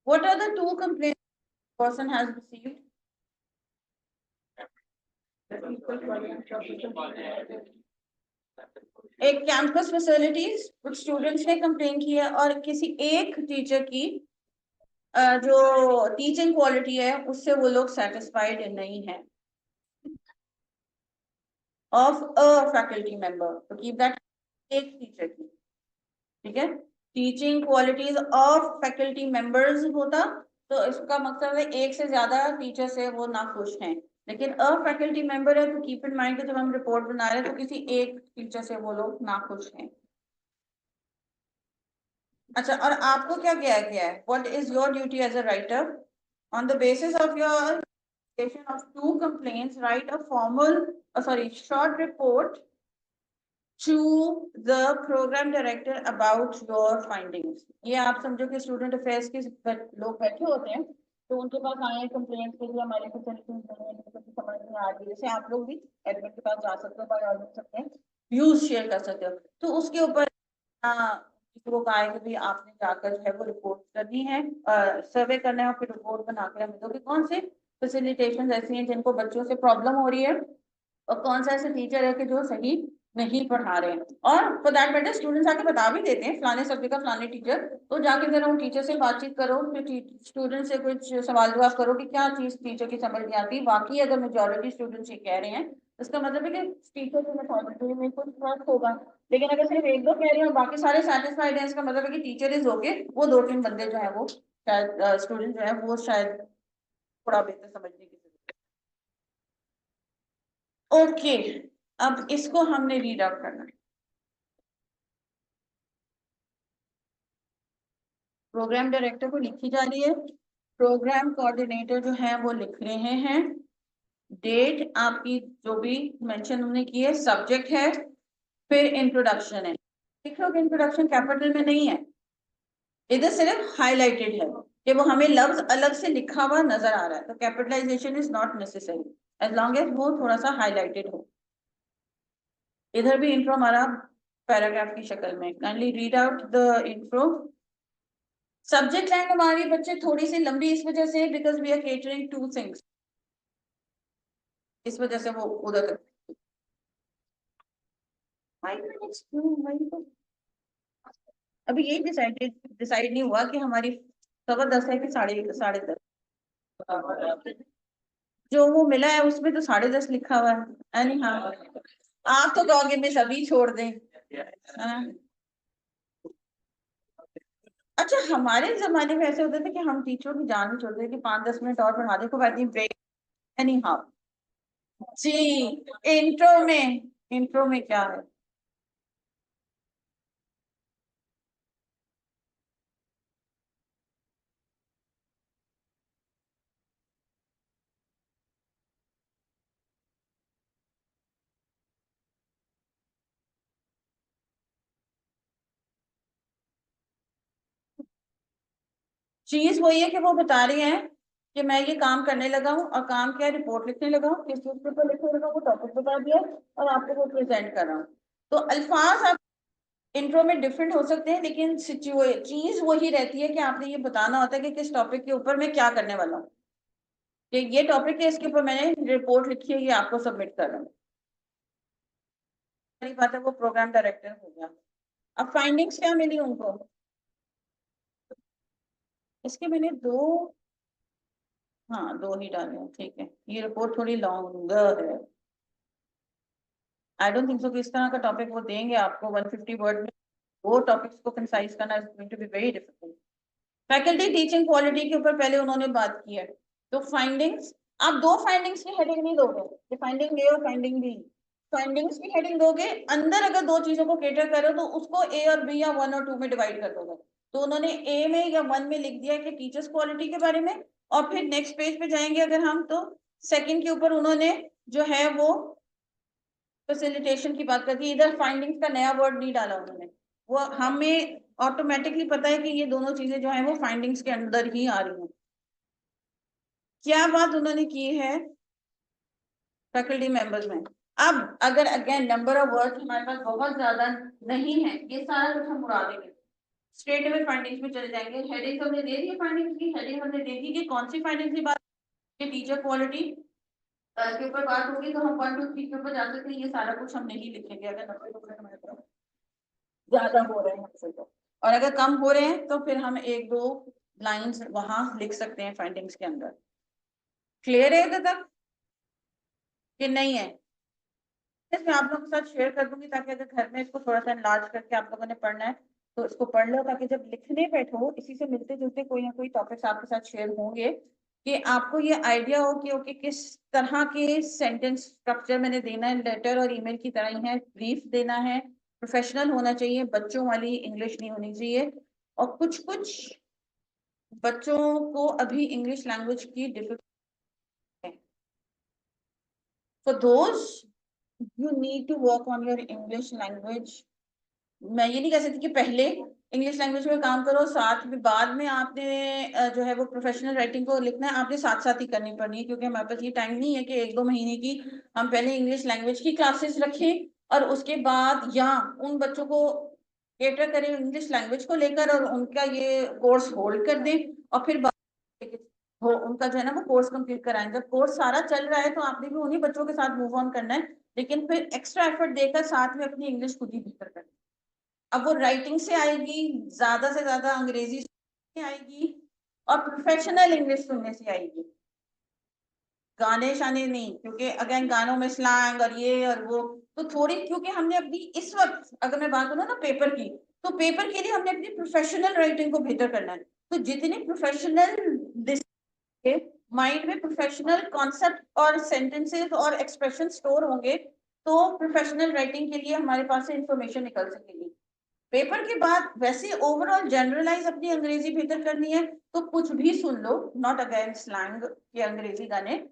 Speaker 1: what are the two complaints person has received? एक कैंपस फैसिलिटीज कुछ स्टूडेंट्स ने कंप्लेन की है, और किसी एक टीचर की जो टीचिंग क्वालिटी है उससे वो लोग सेटिस्फाइड नहीं है, ऑफ अ फैकल्टी मेंबर, तो कीप दैट, एक टीचर की, ठीक है। Teaching qualities of faculty members होता, तो इसका मतलब है एक से ज्यादा टीचर से वो ना खुश हैं, लेकिन अ फैकल्टी मेंबर है तो कीप इन माइंड कि जब हम रिपोर्ट बना रहे हैं तो किसी एक टीचर से वो लोग ना खुश हैं। अच्छा, और आपको क्या किया गया है, what is your duty as a writer, on the basis of your of two complaints, write a formal, sorry, short report to the program director about your findings। ये आप समझो कि स्टूडेंट अफेयर्स के लोग बैठे होते हैं, तो उनके पास आए कंप्लेंट के लिए, हमारे फैसिलिटीज समझ में आ रही है, जैसे आप लोग भी एडमिन के पास जा सकते हो, बाय ऑल सकते हैं, व्यूज शेयर कर सकते हो, तो उसके ऊपर किसी को कहा है कि भाई आपने जाकर जो है वो रिपोर्ट करनी है, सर्वे करना है, और फिर रिपोर्ट बना कर हमें दो कि कौन से फैसिलिटेशन ऐसी हैं जिनको बच्चों से प्रॉब्लम हो रही है, और कौन सा ऐसे टीचर है कि जो सही नहीं पढ़ा रहे हैं। और फॉर दैट मैटर स्टूडेंट्स आके बता भी देते हैं फलाने सब्जेक्ट का फलाने टीचर, तो जाके जरा उन टीचर से बातचीत करो, फिर स्टूडेंट से कुछ सवाल जवाब करो कि क्या चीज टीचर की समझ नहीं आती। बाकी अगर मेजोरिटी स्टूडेंट्स ये कह रहे हैं, इसका मतलब है कि टीचर की मेथोडोलॉजी में कुछ फर्क होगा, लेकिन अगर सिर्फ एक दो कह रहे हैं बाकी सारे सेटिस्फाइड हैं, इसका मतलब है कि टीचर इज ओके, वो 2-3 बंदे जो है वो शायद स्टूडेंट जो है वो शायद थोड़ा बेहतर समझने की जरूरत है। ओके, अब इसको हमने रीड आउट करना है। प्रोग्राम डायरेक्टर को लिखी जा रही है, प्रोग्राम कोऑर्डिनेटर जो है वो लिख रहे हैं, डेट आपकी जो भी मेंशन हमने की है, सब्जेक्ट है, फिर इंट्रोडक्शन है। लिख लो कि इंट्रोडक्शन कैपिटल में नहीं है, इधर सिर्फ हाईलाइटेड है कि वो हमें लफ्ज अलग से लिखा हुआ नजर आ रहा है, तो capitalisation is not necessary as long as वो थोड़ा सा हाईलाइटेड हो। इधर भी इंट्रो हमारा पैराग्राफ की शक्ल में, kindly read out the intro. Subject line हमारी बच्चे थोड़ी सी लंबी इस वजह से because we are catering to things, इस वजह से वो उधर तक 5 मिनट्स क्यों भाई, तो अभी यही डिसाइड नहीं हुआ कि हमारी 10:15 है कि 10:30। जो वो मिला है उसमें तो 10:30 लिखा हुआ है नहीं, हाँ आप तो कहोगे मैं सभी छोड़ दें, हाँ। अच्छा, हमारे जमाने में ऐसे होते थे कि हम टीचरों की जान नहीं छोड़ते कि 5-10 मिनट और पढ़ा देखो बैठी ब्रेक, एनी हाउ। जी, इंट्रो में क्या है, चीज वही है कि वो बता रही हैं कि मैं ये काम करने लगा हूँ, और काम क्या है, रिपोर्ट लिखने लगा हूँ, किस चीज के ऊपर लिखने लगा हूँ, वो टॉपिक बता दिया और आपको वो प्रेजेंट कर रहा हूँ। तो अल्फाज इंट्रो में डिफरेंट हो सकते हैं, लेकिन चीज वही रहती है कि आपने ये बताना होता है कि किस टॉपिक के ऊपर मैं क्या करने वाला हूँ, कि ये टॉपिक है, इसके ऊपर मैंने रिपोर्ट लिखी है, ये आपको सबमिट कर रहा हूँ। पहली बात है वो प्रोग्राम डायरेक्टर हो गया। अब फाइंडिंग्स क्या मिली उनको, इसके मैंने दो, हाँ दो ही डाले हैं, ठीक है। ये रिपोर्ट थोड़ी लॉन्ग है, आई डोंट थिंक सो कि इस तरह का टॉपिक वो देंगे आपको 150 वर्ड में, वो टॉपिक्स को कंसाइज करना is going to be very difficult. Faculty teaching quality के ऊपर पहले उन्होंने बात की है, तो फाइंडिंग्स, आप दो फाइंडिंग्स की हेडिंग नहीं दोगे, फाइंडिंग ए और फाइंडिंग बी, फाइंडिंग्स की हेडिंग दोगे, अंदर अगर दो चीजों को केटर करो तो उसको ए और बी या वन और टू में डिवाइड कर दोगे। तो उन्होंने ए में या वन में लिख दिया कि टीचर्स क्वालिटी के बारे में, और फिर नेक्स्ट पेज पे जाएंगे अगर हम, तो सेकंड के ऊपर उन्होंने जो है वो फैसिलिटेशन की बात करती है। इधर फाइंडिंग्स का नया वर्ड नहीं डाला उन्होंने, वो हमें ऑटोमेटिकली पता है कि ये दोनों चीजें जो है वो फाइंडिंग्स के अंदर ही आ रही हैं। क्या बात उन्होंने की है फैकल्टी मेंबर्स में, अब अगर अगेन नंबर ऑफ वर्ड्स हमारे पास बहुत ज्यादा नहीं है, ये सारा कुछ हम उड़ा देंगे, स्ट्रेट अवे फाइंडिंग्स में चले जाएंगे। हेडिंग हमने दे दी, फाइंडिंग्स की हेडिंग हमने दे दी कि कौन सी फाइंडिंग्स की बात, टीचर क्वालिटी के ऊपर बात होगी, तो हम 1 2 3 के ऊपर जा सकते हैं, ये सारा कुछ हम नहीं लिखेंगे अगर 90% हमारे पास ज्यादा हो रहे हैं हमसे तो, और अगर कम हो रहे हैं तो फिर हम एक दो लाइंस वहां लिख सकते हैं फाइंडिंग्स के अंदर। क्लियर है इधर तक कि नहीं है? मैं आप लोगों के साथ शेयर कर दूंगी, ताकि अगर घर में इसको थोड़ा सा एनलार्ज करके आप लोगों ने पढ़ना है तो इसको पढ़ लो, ताकि जब लिखने बैठो इसी से मिलते जुलते कोई ना कोई टॉपिक्स आपके साथ शेयर होंगे, कि आपको ये आइडिया हो कि ओके किस तरह के सेंटेंस स्ट्रक्चर मैंने देना है, लेटर और ईमेल की तरह ही है, ब्रीफ देना है, प्रोफेशनल होना चाहिए, बच्चों वाली इंग्लिश नहीं होनी चाहिए। और कुछ कुछ बच्चों को अभी इंग्लिश लैंग्वेज की डिफिकल्टी है, for those you need to work on your English language. मैं ये नहीं कह सकती कि पहले इंग्लिश लैंग्वेज में काम करो, साथ में बाद में आपने जो है वो प्रोफेशनल राइटिंग को लिखना है, आपने साथ साथ ही करनी पड़नी है, क्योंकि हमारे पास ये टाइम नहीं है कि 1 2 महीने की हम पहले इंग्लिश लैंग्वेज की क्लासेस रखें और उसके बाद या उन बच्चों को केटर करें इंग्लिश लैंग्वेज को लेकर और उनका ये कोर्स होल्ड कर दें, और फिर वो उनका जो है ना वो कोर्स कंप्लीट कराएं। जब कोर्स सारा चल रहा है तो आपने भी उन्हीं बच्चों के साथ मूव ऑन करना है, लेकिन फिर एक्स्ट्रा एफर्ट देकर साथ में अपनी इंग्लिश खुद ही बेहतर करनी। अब वो राइटिंग से आएगी, ज्यादा से ज्यादा अंग्रेजी से आएगी, और प्रोफेशनल इंग्लिश सुनने से आएगी, गाने शाने नहीं, क्योंकि अगेन गानों में स्लैंग और ये और वो, तो थोड़ी, क्योंकि हमने अपनी इस वक्त अगर मैं बात करूँ ना पेपर की, तो पेपर के लिए हमने अपनी प्रोफेशनल राइटिंग को बेहतर करना है। तो जितने प्रोफेशनल माइंड में प्रोफेशनल कॉन्सेप्ट और सेंटेंसेस और एक्सप्रेशन स्टोर होंगे, तो प्रोफेशनल राइटिंग के लिए हमारे पास से इंफॉर्मेशन निकल सकेगी। पेपर के बाद वैसे ओवरऑल जनरलाइज अपनी अंग्रेजी बेहतर करनी है तो कुछ भी सुन लो, नॉट अगेन स्लैंग के अंग्रेजी गाने,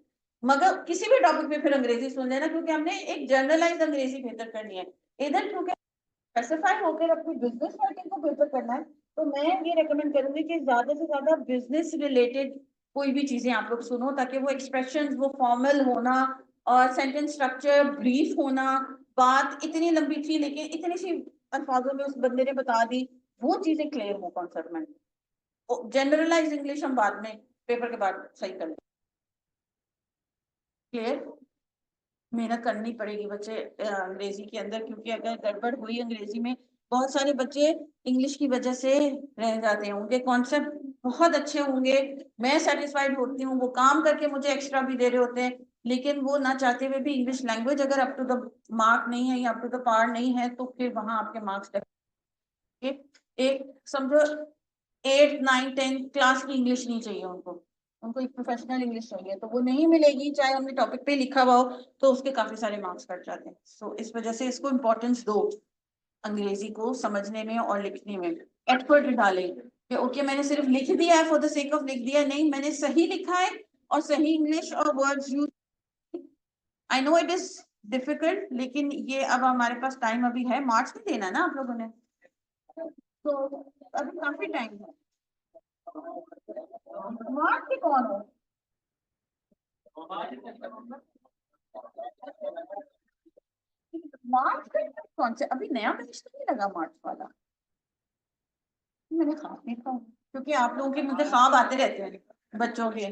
Speaker 1: मगर किसी भी टॉपिक पे फिर अंग्रेजी सुन लेना, क्योंकि हमने एक जनरलाइज अंग्रेजी बेहतर करनी है। इधर क्योंकि स्पेसिफाई होकर अपनी बिजनेस राइटिंग को बेहतर करना है, तो मैं ये रेकमेंड करूंगी कि ज्यादा से ज्यादा बिजनेस रिलेटेड कोई भी चीजें आप लोग सुनो, ताकि वो एक्सप्रेशन वो फॉर्मल होना और सेंटेंस स्ट्रक्चर ब्रीफ होना, बात इतनी लंबी थी लेकिन इतनी सी अल्फाजों में उस बंदे ने बता दी, वो चीजें क्लियर हो कॉन्सेप्ट में। जनरलाइज इंग्लिश हम बाद में पेपर के बाद सही कर लें। क्लियर? मेहनत करनी पड़ेगी बच्चे अंग्रेजी के अंदर, क्योंकि अगर गड़बड़ हुई अंग्रेजी में, बहुत सारे बच्चे इंग्लिश की वजह से रह जाते हैं, उनके कॉन्सेप्ट बहुत अच्छे होंगे, मैं सेटिस्फाइड होती हूँ, वो काम करके मुझे एक्स्ट्रा भी दे रहे होते हैं, लेकिन वो ना चाहते हुए भी इंग्लिश लैंग्वेज अगर अप टू द मार्क नहीं है या अप टू द पार नहीं है, तो फिर वहां आपके मार्क्स एक समझो 8 9 10 क्लास की इंग्लिश नहीं चाहिए उनको, उनको एक प्रोफेशनल इंग्लिश चाहिए, तो वो नहीं मिलेगी चाहे हमने टॉपिक पे लिखा हुआ हो, तो उसके काफी सारे मार्क्स कट जाते हैं। सो इस वजह से इसको इम्पोर्टेंस दो, अंग्रेजी को समझने में और लिखने में एफर्ट डाले कि ओके मैंने सिर्फ लिख दिया है फॉर द सेक ऑफ लिख दिया, नहीं मैंने सही लिखा है और सही इंग्लिश और words use. I know it is difficult, लेकिन ये अब हमारे पास टाइम अभी है, मार्च में देना है ना आप लोगों ने, तो अभी काफी टाइम है। मार्च के कौन हो? मार्च का कौन से अभी नया बैच तो नहीं लगा मार्च वाला? मैंने ख्वाब नहीं था, क्योंकि आप लोगों के मुझे ख्वाब आते रहते हैं बच्चों के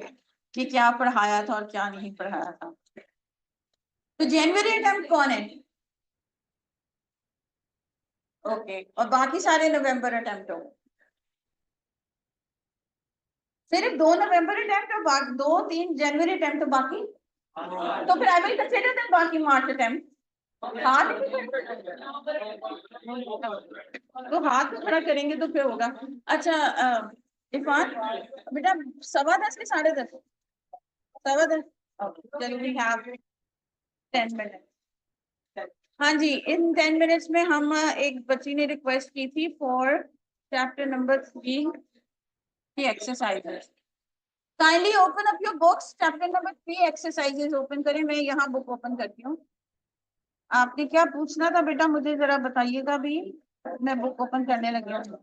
Speaker 1: कि क्या पढ़ाया था और क्या नहीं पढ़ाया था। तो जनवरी अटेम्प्ट कौन है? ओके, और बाकी सारे नवंबर अटेम्प्ट हो? सिर्फ 2 नवंबर अटेम्प्ट और बाकी 2-3 जनवरी अटेम्प्ट तो बाकी, तो फिर आई विल कंसीडर दैट बाकी मार्च अटेम्प्ट। हाथ तो हाथ तो खड़ा करेंगे तो फिर होगा। अच्छा इरफान बेटा, 10:15 के 10:30? 10:15, चलो वी हैव 10 मिनट। हाँ जी, इन 10 मिनट्स में हम एक बच्ची ने रिक्वेस्ट की थी फॉर चैप्टर नंबर 3 की exercises. Kindly open up your books, chapter number 3 exercises open करें। मैं यहाँ बुक ओपन करती हूँ। आपने क्या पूछना था बेटा, मुझे जरा बताइएगा भी। मैं बुक ओपन करने लगी हूँ।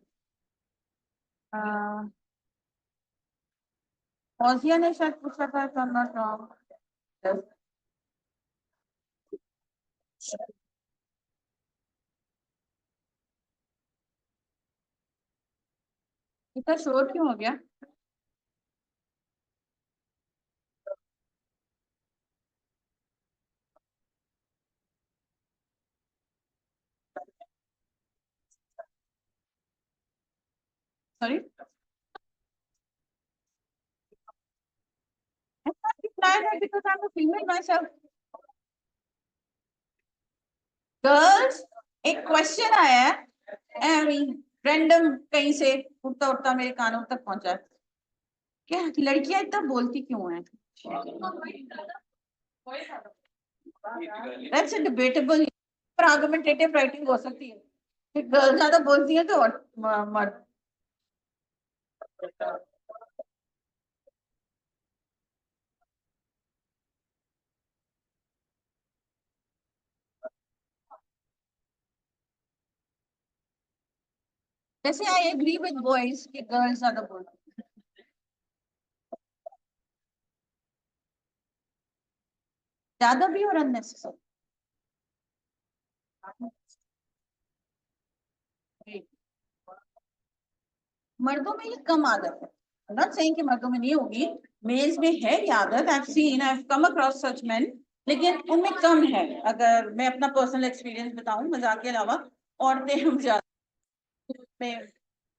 Speaker 1: फौजिया ने शायद पूछा था, if I'm not wrong। इतना शोर क्यों हो गया? Sorry, because I'm a female myself। Girls, एक क्वेश्चन आया है रैंडम कहीं से उड़ता उड़ता मेरे कानों तक पहुंचा है। क्या लड़कियां इतना बोलती क्यों हैं? दैट्स डिबेटेबल, पर आर्गुमेंटेटिव राइटिंग हो सकती है। गर्ल्स ज्यादा बोलती है तो मर्द। जैसे आई एग्री विद बॉयज कि गर्ल्स ज्यादा बोलती है, ज्यादा भी और अननेसेसरी। मर्दों में ये कम आदत है, नॉट सेइंग कि मर्दों में नहीं होगी, मेल्स में है ये आदत। I have seen, I have come across such main, लेकिन उनमें कम है। अगर मैं अपना पर्सनल एक्सपीरियंस बताऊं, मजाक के अलावा औरतें हम ज्यादा में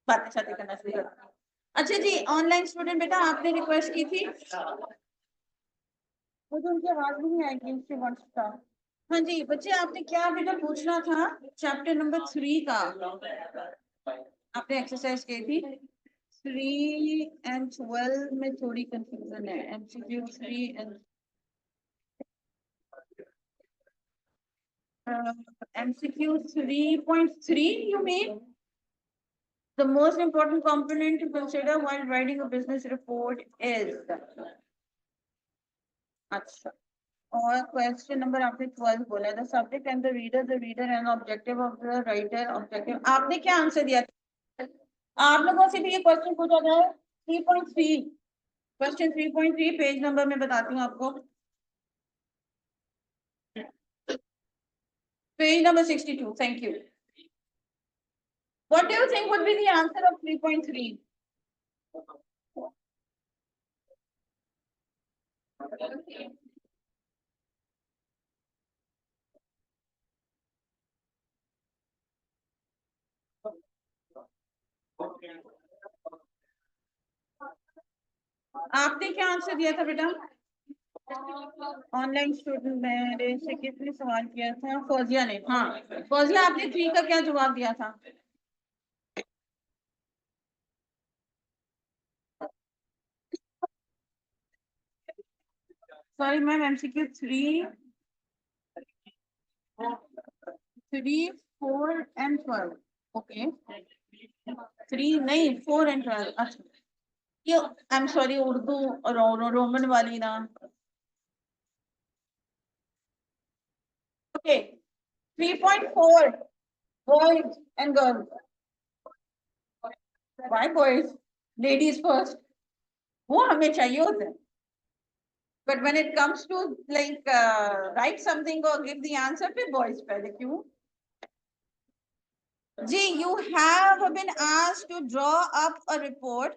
Speaker 1: बातें शातें करना शुरू करती हैं। अच्छा जी, ऑनलाइन स्टूडेंट बेटा आपने रिक्वेस्ट की थी, मुझे उनकी आवाज भी नहीं आएगी, उसके व्हाट्सएप। हाँ जी बच्चे, आपने क्या बेटा पूछना था? चैप्टर नंबर 3 का आपने एक्सरसाइज की थी। 3 and 12 में थोड़ी कंफ्यूजन है। MCQ 3 and MCQ 3.3 you mean? The most important component to consider while writing a business report is। अच्छा, और क्वेश्चन नंबर आपने 12 बोला, the subject and the reader and objective of the writer. Objective आपने क्या answer दिया? आप लोगों से भी ये क्वेश्चन पूछा गया है। 3.3, क्वेश्चन 3.3 पेज नंबर में बताती हूँ आपको, page number 62। Thank you. What do you think would be the answer of 3.3? आपने क्या आंसर दिया था बेटा? ऑनलाइन स्टूडेंट मेरे से किसने सवाल किया था? फौजिया ने। हाँ फौजिया, आपने 3 का क्या जवाब दिया था? Sorry ma'am, MCQ 3, 4 and 12। Okay, 3 नहीं, 4 and 12। अच्छा, ये I am sorry, Urdu Roman वाली ना। Okay, 3.4 boys and girls. Why boys? Ladies first, वो हमें चाहिए होता है। But when it comes to like write something or give the answer, पे boys पहले क्यों? जी, you have been asked to draw up a report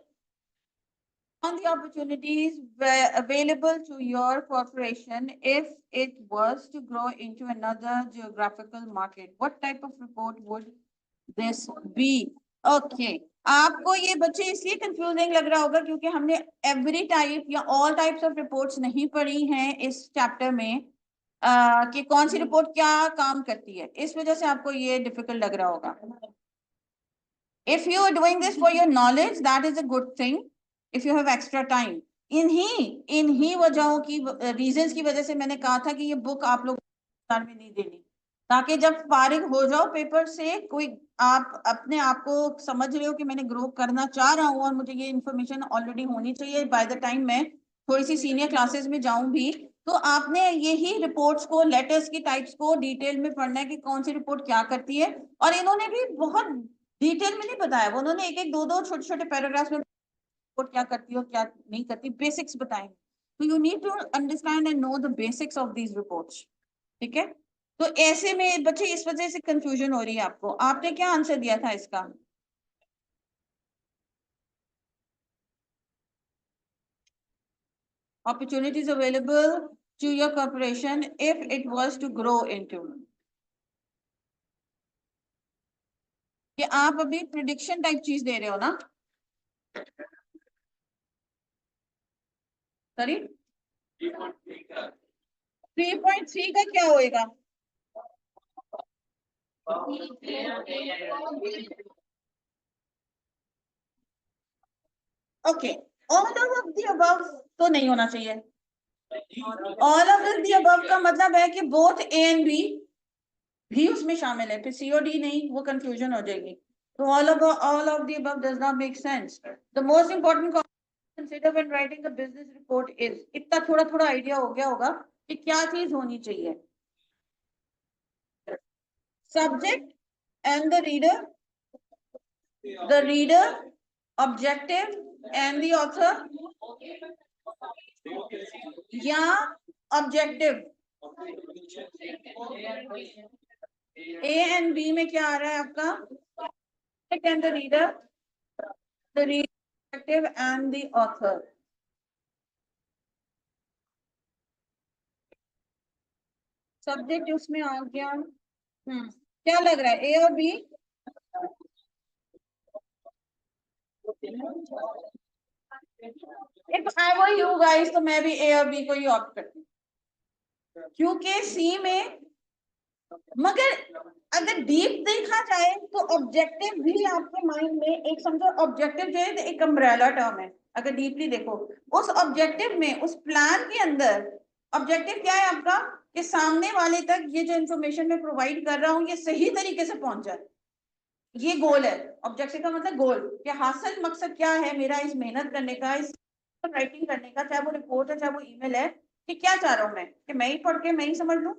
Speaker 1: on the opportunities available to your corporation if it was to grow into another geographical market. What type of report would this be? Okay. आपको ये बच्चे इसलिए confusing लग रहा होगा क्योंकि हमने every type या ऑल टाइप्स ऑफ रिपोर्ट्स नहीं पढ़ी हैं इस चैप्टर में कि कौन सी रिपोर्ट क्या काम करती है, इस वजह से आपको ये डिफिकल्ट लग रहा होगा. If you are doing this for your knowledge, that is a good thing. If you have extra time, इन्हीं वजहों की रीजंस की वजह से मैंने कहा था कि ये बुक आप लोग में नहीं देनी, ताकि जब फारिग हो जाओ पेपर से, कोई आप अपने आप को समझ रहे हो कि मैंने ग्रो करना चाह रहा हूँ और मुझे ये इन्फॉर्मेशन ऑलरेडी होनी चाहिए बाय द टाइम मैं थोड़ी सी सीनियर क्लासेस में जाऊं भी, तो आपने यही रिपोर्ट्स को, लेटर्स की टाइप्स को डिटेल में पढ़ना है कि कौन सी रिपोर्ट क्या करती है. और इन्होंने भी बहुत डिटेल में नहीं बताया, वो उन्होंने एक एक दो दो छोटे छोटे पैराग्राफ में रिपोर्ट क्या करती है और क्या नहीं करती, बेसिक्स बताएंगे. तो you need to understand and know the basics of these reports. ठीक है, तो ऐसे में बच्चे इस वजह से कंफ्यूजन हो रही है आपको. आपने क्या आंसर दिया था इसका? opportunities available to your corporation if it was to grow into. कि आप अभी प्रिडिक्शन टाइप चीज दे रहे हो ना? सॉरी, 3.3 का क्या होएगा? Okay, all of the above तो नहीं होना चाहिए. ऑल ऑफ द अबव का मतलब है कि बोथ ए एंड बी भी उसमें शामिल है, फिर सी और डी नहीं, वो कंफ्यूजन हो जाएगी. तो all of the above does not make sense. The most important consider when writing a business report is, इतना थोड़ा थोड़ा आइडिया हो गया होगा कि क्या चीज होनी चाहिए. Subject and the reader, objective and the author, या objective. A and B में क्या आ रहा है आपका? Subject and the reader, objective and the author. Subject उसमें आ गया. क्या लग रहा है, ए और B? If I were you guys तो मैं भी ए और बी को ही ऑप्ट करती, क्योंकि सी में, मगर अगर डीप देखा जाए तो ऑब्जेक्टिव भी आपके माइंड में एक, समझो ऑब्जेक्टिव जो है एक अम्ब्रेला टर्म है. अगर डीपली देखो उस ऑब्जेक्टिव में, उस प्लान के अंदर ऑब्जेक्टिव क्या है आपका, कि सामने वाले तक ये जो इंफॉर्मेशन मैं प्रोवाइड कर रहा हूँ ये सही तरीके से पहुंच जाए. ये गोल है. ऑब्जेक्टिव का मतलब गोल, कि हासिल मकसद क्या है मेरा इस मेहनत करने का, इस राइटिंग करने का, चाहे वो रिपोर्ट है चाहे वो ईमेल है, कि क्या चाह रहा हूं मैं, कि मैं ही पढ़ के मैं ही समझ लूं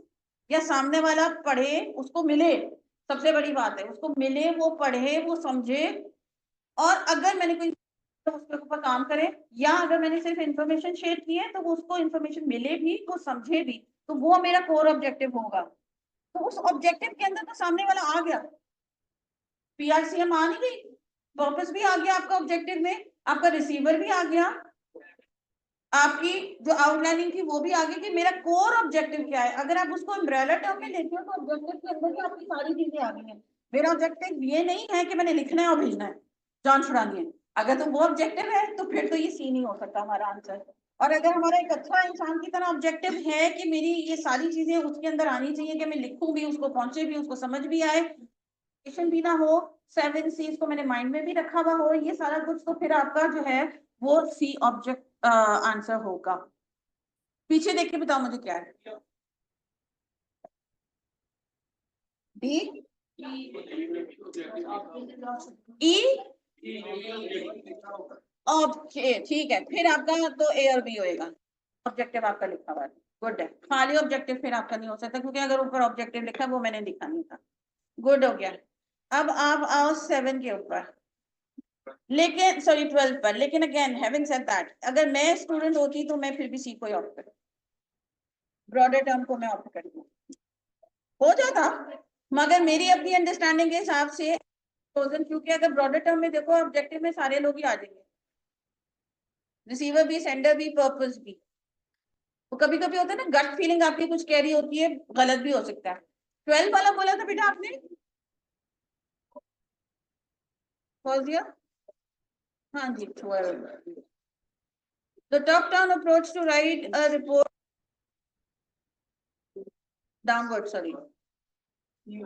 Speaker 1: या सामने वाला पढ़े उसको मिले. सबसे बड़ी बात है उसको मिले, वो पढ़े, वो समझे, और अगर मैंने कोई तो उसके ऊपर काम करे, या अगर मैंने सिर्फ इंफॉर्मेशन शेयर की है तो वो उसको इंफॉर्मेशन मिले भी, वो समझे भी, तो वो मेरा कोर ऑब्जेक्टिव होगा. तो उस ऑब्जेक्टिव के अंदर तो सामने वाला आ गया, पीआरसीएम आ नहीं गई, पर्पस भी आ गया आपका ऑब्जेक्टिव में, आपका रिसीवर भी आ गया, आपकी जो आउटलाइनिंग थी वो भी आ गई, कि मेरा कोर ऑब्जेक्टिव क्या है. अगर आप उसको अम्ब्रेला टर्म में लेते हो तो ऑब्जेक्टिव के अंदर आपकी सारी चीजें आ गई हैं. मेरा ऑब्जेक्टिव ये नहीं है कि मैंने लिखना है और भेजना है, जान छुड़ानी है. अगर तो वो ऑब्जेक्टिव है तो फिर तो ये सी नहीं हो सकता हमारा आंसर. और अगर हमारा एक अच्छा इंसान की तरह ऑब्जेक्टिव है कि मेरी ये सारी चीजें उसके अंदर आनी चाहिए, कि मैं लिखूं भी, उसको पहुंचे भी, उसको समझ भी आए, भी ना हो, 7 C's को मैंने माइंड में भी रखा हुआ हो, ये सारा कुछ, तो फिर आपका जो है वो सी ऑब्जेक्ट आंसर होगा. पीछे देख के बताओ मुझे क्या है. D E. ओके ठीक है, फिर आपका तो ए और बी होएगा. ऑब्जेक्टिव आपका लिखा हुआ है, गुड है. खाली ऑब्जेक्टिव फिर आपका नहीं हो सकता, क्योंकि अगर ऊपर ऑब्जेक्टिव लिखा वो मैंने लिखा नहीं था. गुड हो गया. अब आप आओ 7 के ऊपर. लेकिन सॉरी 12 पर, लेकिन अगेन हैविंग सेड दैट, अगर मैं स्टूडेंट होती तो मैं फिर भी सी को ही ऑप्ट करती, ब्रॉडर टर्म को मैं ऑप्ट करती, हो जाता। मगर मेरी अपनी अंडरस्टैंडिंग के हिसाब से क्योंकि अगर ब्रॉडर टर्म में देखो ऑब्जेक्टिव में सारे लोग ही आ जाएंगे, रिसीवर भी, सेंडर भी, पर्पस भी। तो कभी कभी होता है ना, गट फीलिंग आपकी कुछ कह रही होती है, गलत भी हो सकता है। 12 वाला बोला था बेटा आपने, खोल दिया? हाँ जी 12। The top-down approach to write a report, downward, sorry.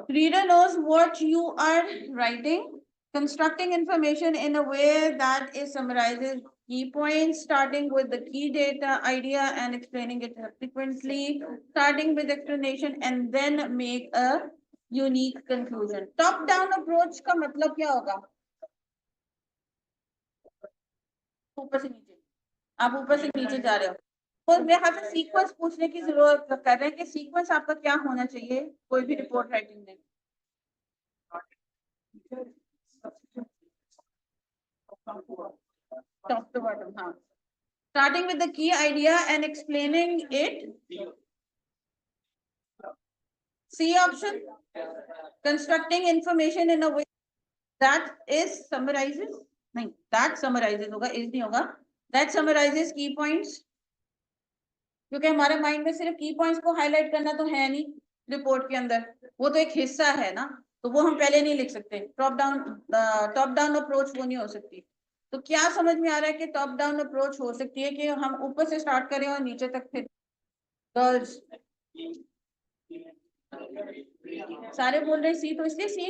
Speaker 1: Reader knows what you are writing, constructing information in a way that is summarizes key points, starting with the key data idea and explaining it subsequently, starting with explanation and then make a unique conclusion. Top-down approach का मतलब क्या होगा? ऊपर से नीचे, आप ऊपर से नीचे जा रहे हो, तो यहाँ पे सीक्वेंस पूछने की जरूरत कर रहे हैं कि सीक्वेंस आपका क्या होना चाहिए कोई भी रिपोर्ट राइटिंग में। टॉप टू बॉटम, हाँ। Starting with the key idea and explaining it, C option. Constructing information in a way that is summarises, नहीं दैट समराइजेस होगा, इज नहीं होगा, दैट समराइजेस की पॉइंट्स, क्योंकि हमारे माइंड में सिर्फ की पॉइंट्स को हाईलाइट करना तो है नहीं रिपोर्ट के अंदर, वो तो एक हिस्सा है ना, तो वो हम पहले नहीं लिख सकते। टॉप डाउन अप्रोच वो नहीं हो सकती। तो क्या समझ में आ रहा है कि टॉप डाउन अप्रोच हो सकती है कि हम ऊपर से स्टार्ट करें और नीचे तक फिर गर्ल्स सारे बोल रहे सी, तो इसलिए सी।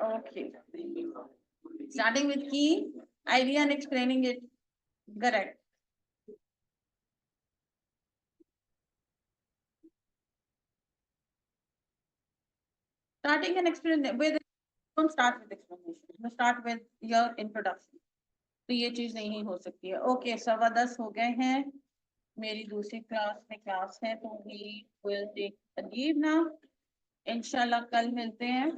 Speaker 1: ओके, स्टार्टिंग विद की idea and explaining it, correct. Starting and explain with, don't start with explanation, you start with your introduction. तो ये चीज नहीं हो सकती है। ओके, 10:15 हो गए हैं, मेरी दूसरी क्लास में क्लास है, तो we will take a leave now. इंशाल्लाह कल मिलते हैं।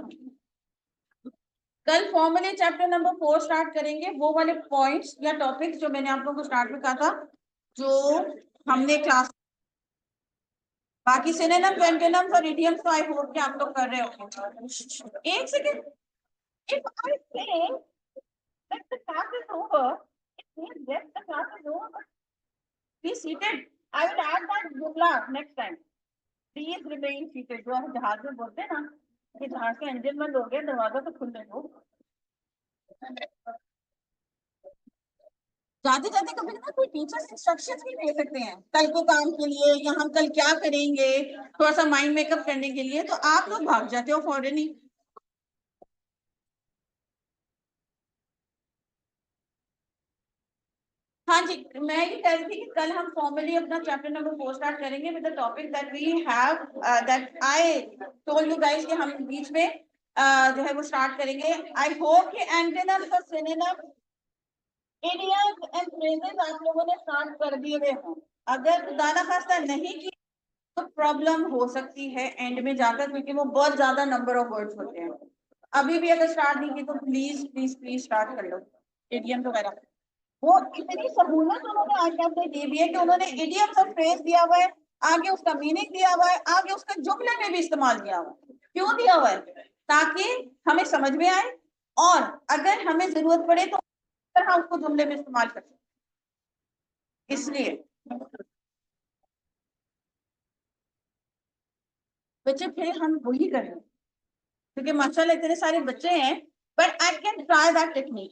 Speaker 1: कल फॉर्मली चैप्टर नंबर 4 स्टार्ट करेंगे, वो वाले पॉइंट्स या टॉपिक्स जो मैंने आप लोगों को स्टार्ट में कहा था, जो हमने क्लास, बाकी सिनोनिम्स, एंटोनिम्स और इडियम्स तो आई होप कि आप लोग कर रहे होंगे। एक second, if I say that the class is over, it means yes, the class is over, but be seated. I will add that jumla next time. Please remain seated. जो हम जहाज में बोलते हैं ना कि जहाज का इंजन बंद हो गया, दरवाजा तो खुल दो। जाते जाते कभी ना कोई टीचर्स इंस्ट्रक्शंस भी दे सकते हैं कल को काम के लिए, या हम कल क्या करेंगे, थोड़ा सा माइंड मेकअप करने के लिए, तो आप लोग भाग जाते हो फौरन ही। हाँ जी, मैं ये कह रही थी कि कल हम फॉर्मली अपना चैप्टर नंबर 4 स्टार्ट करेंगे with the topic that we have, that I told you guys कि हम बीच में जो है वो स्टार्ट करेंगे। आई होप कि एंटोनिम्स और सिनोनिम्स, इडियम्स एंड फ्रेजेस आप लोगों ने स्टार्ट कर दिए हुए हों। अगर खुदा ना खास्ता नहीं की तो प्रॉब्लम हो सकती है एंड में जाकर, क्योंकि वो बहुत ज्यादा नंबर ऑफ वर्ड्स होते हैं। अभी भी अगर स्टार्ट नहीं की तो प्लीज प्लीज प्लीज स्टार्ट कर लो इडियम वगैरह। वो इतनी सहूलत उन्होंने आज आपको दे दी है कि उन्होंने इडियम और फ्रेज दिया हुआ है, आगे उसका मीनिंग दिया हुआ है, आगे उसका जुमले में भी इस्तेमाल दिया हुआ है। क्यों दिया हुआ है? ताकि हमें समझ में आए, और अगर हमें जरूरत पड़े तो हम उसको जुमले में इस्तेमाल कर सकते, इसलिए बच्चे फिर हम वही करें, क्योंकि माशाल्लाह इतने सारे बच्चे हैं। But I can try that technique,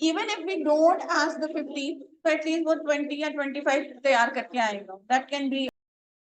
Speaker 1: even if we don't ask the 50, तो एटलीस्ट वो 20 या 25 तैयार करके आएगा, दैट कैन बी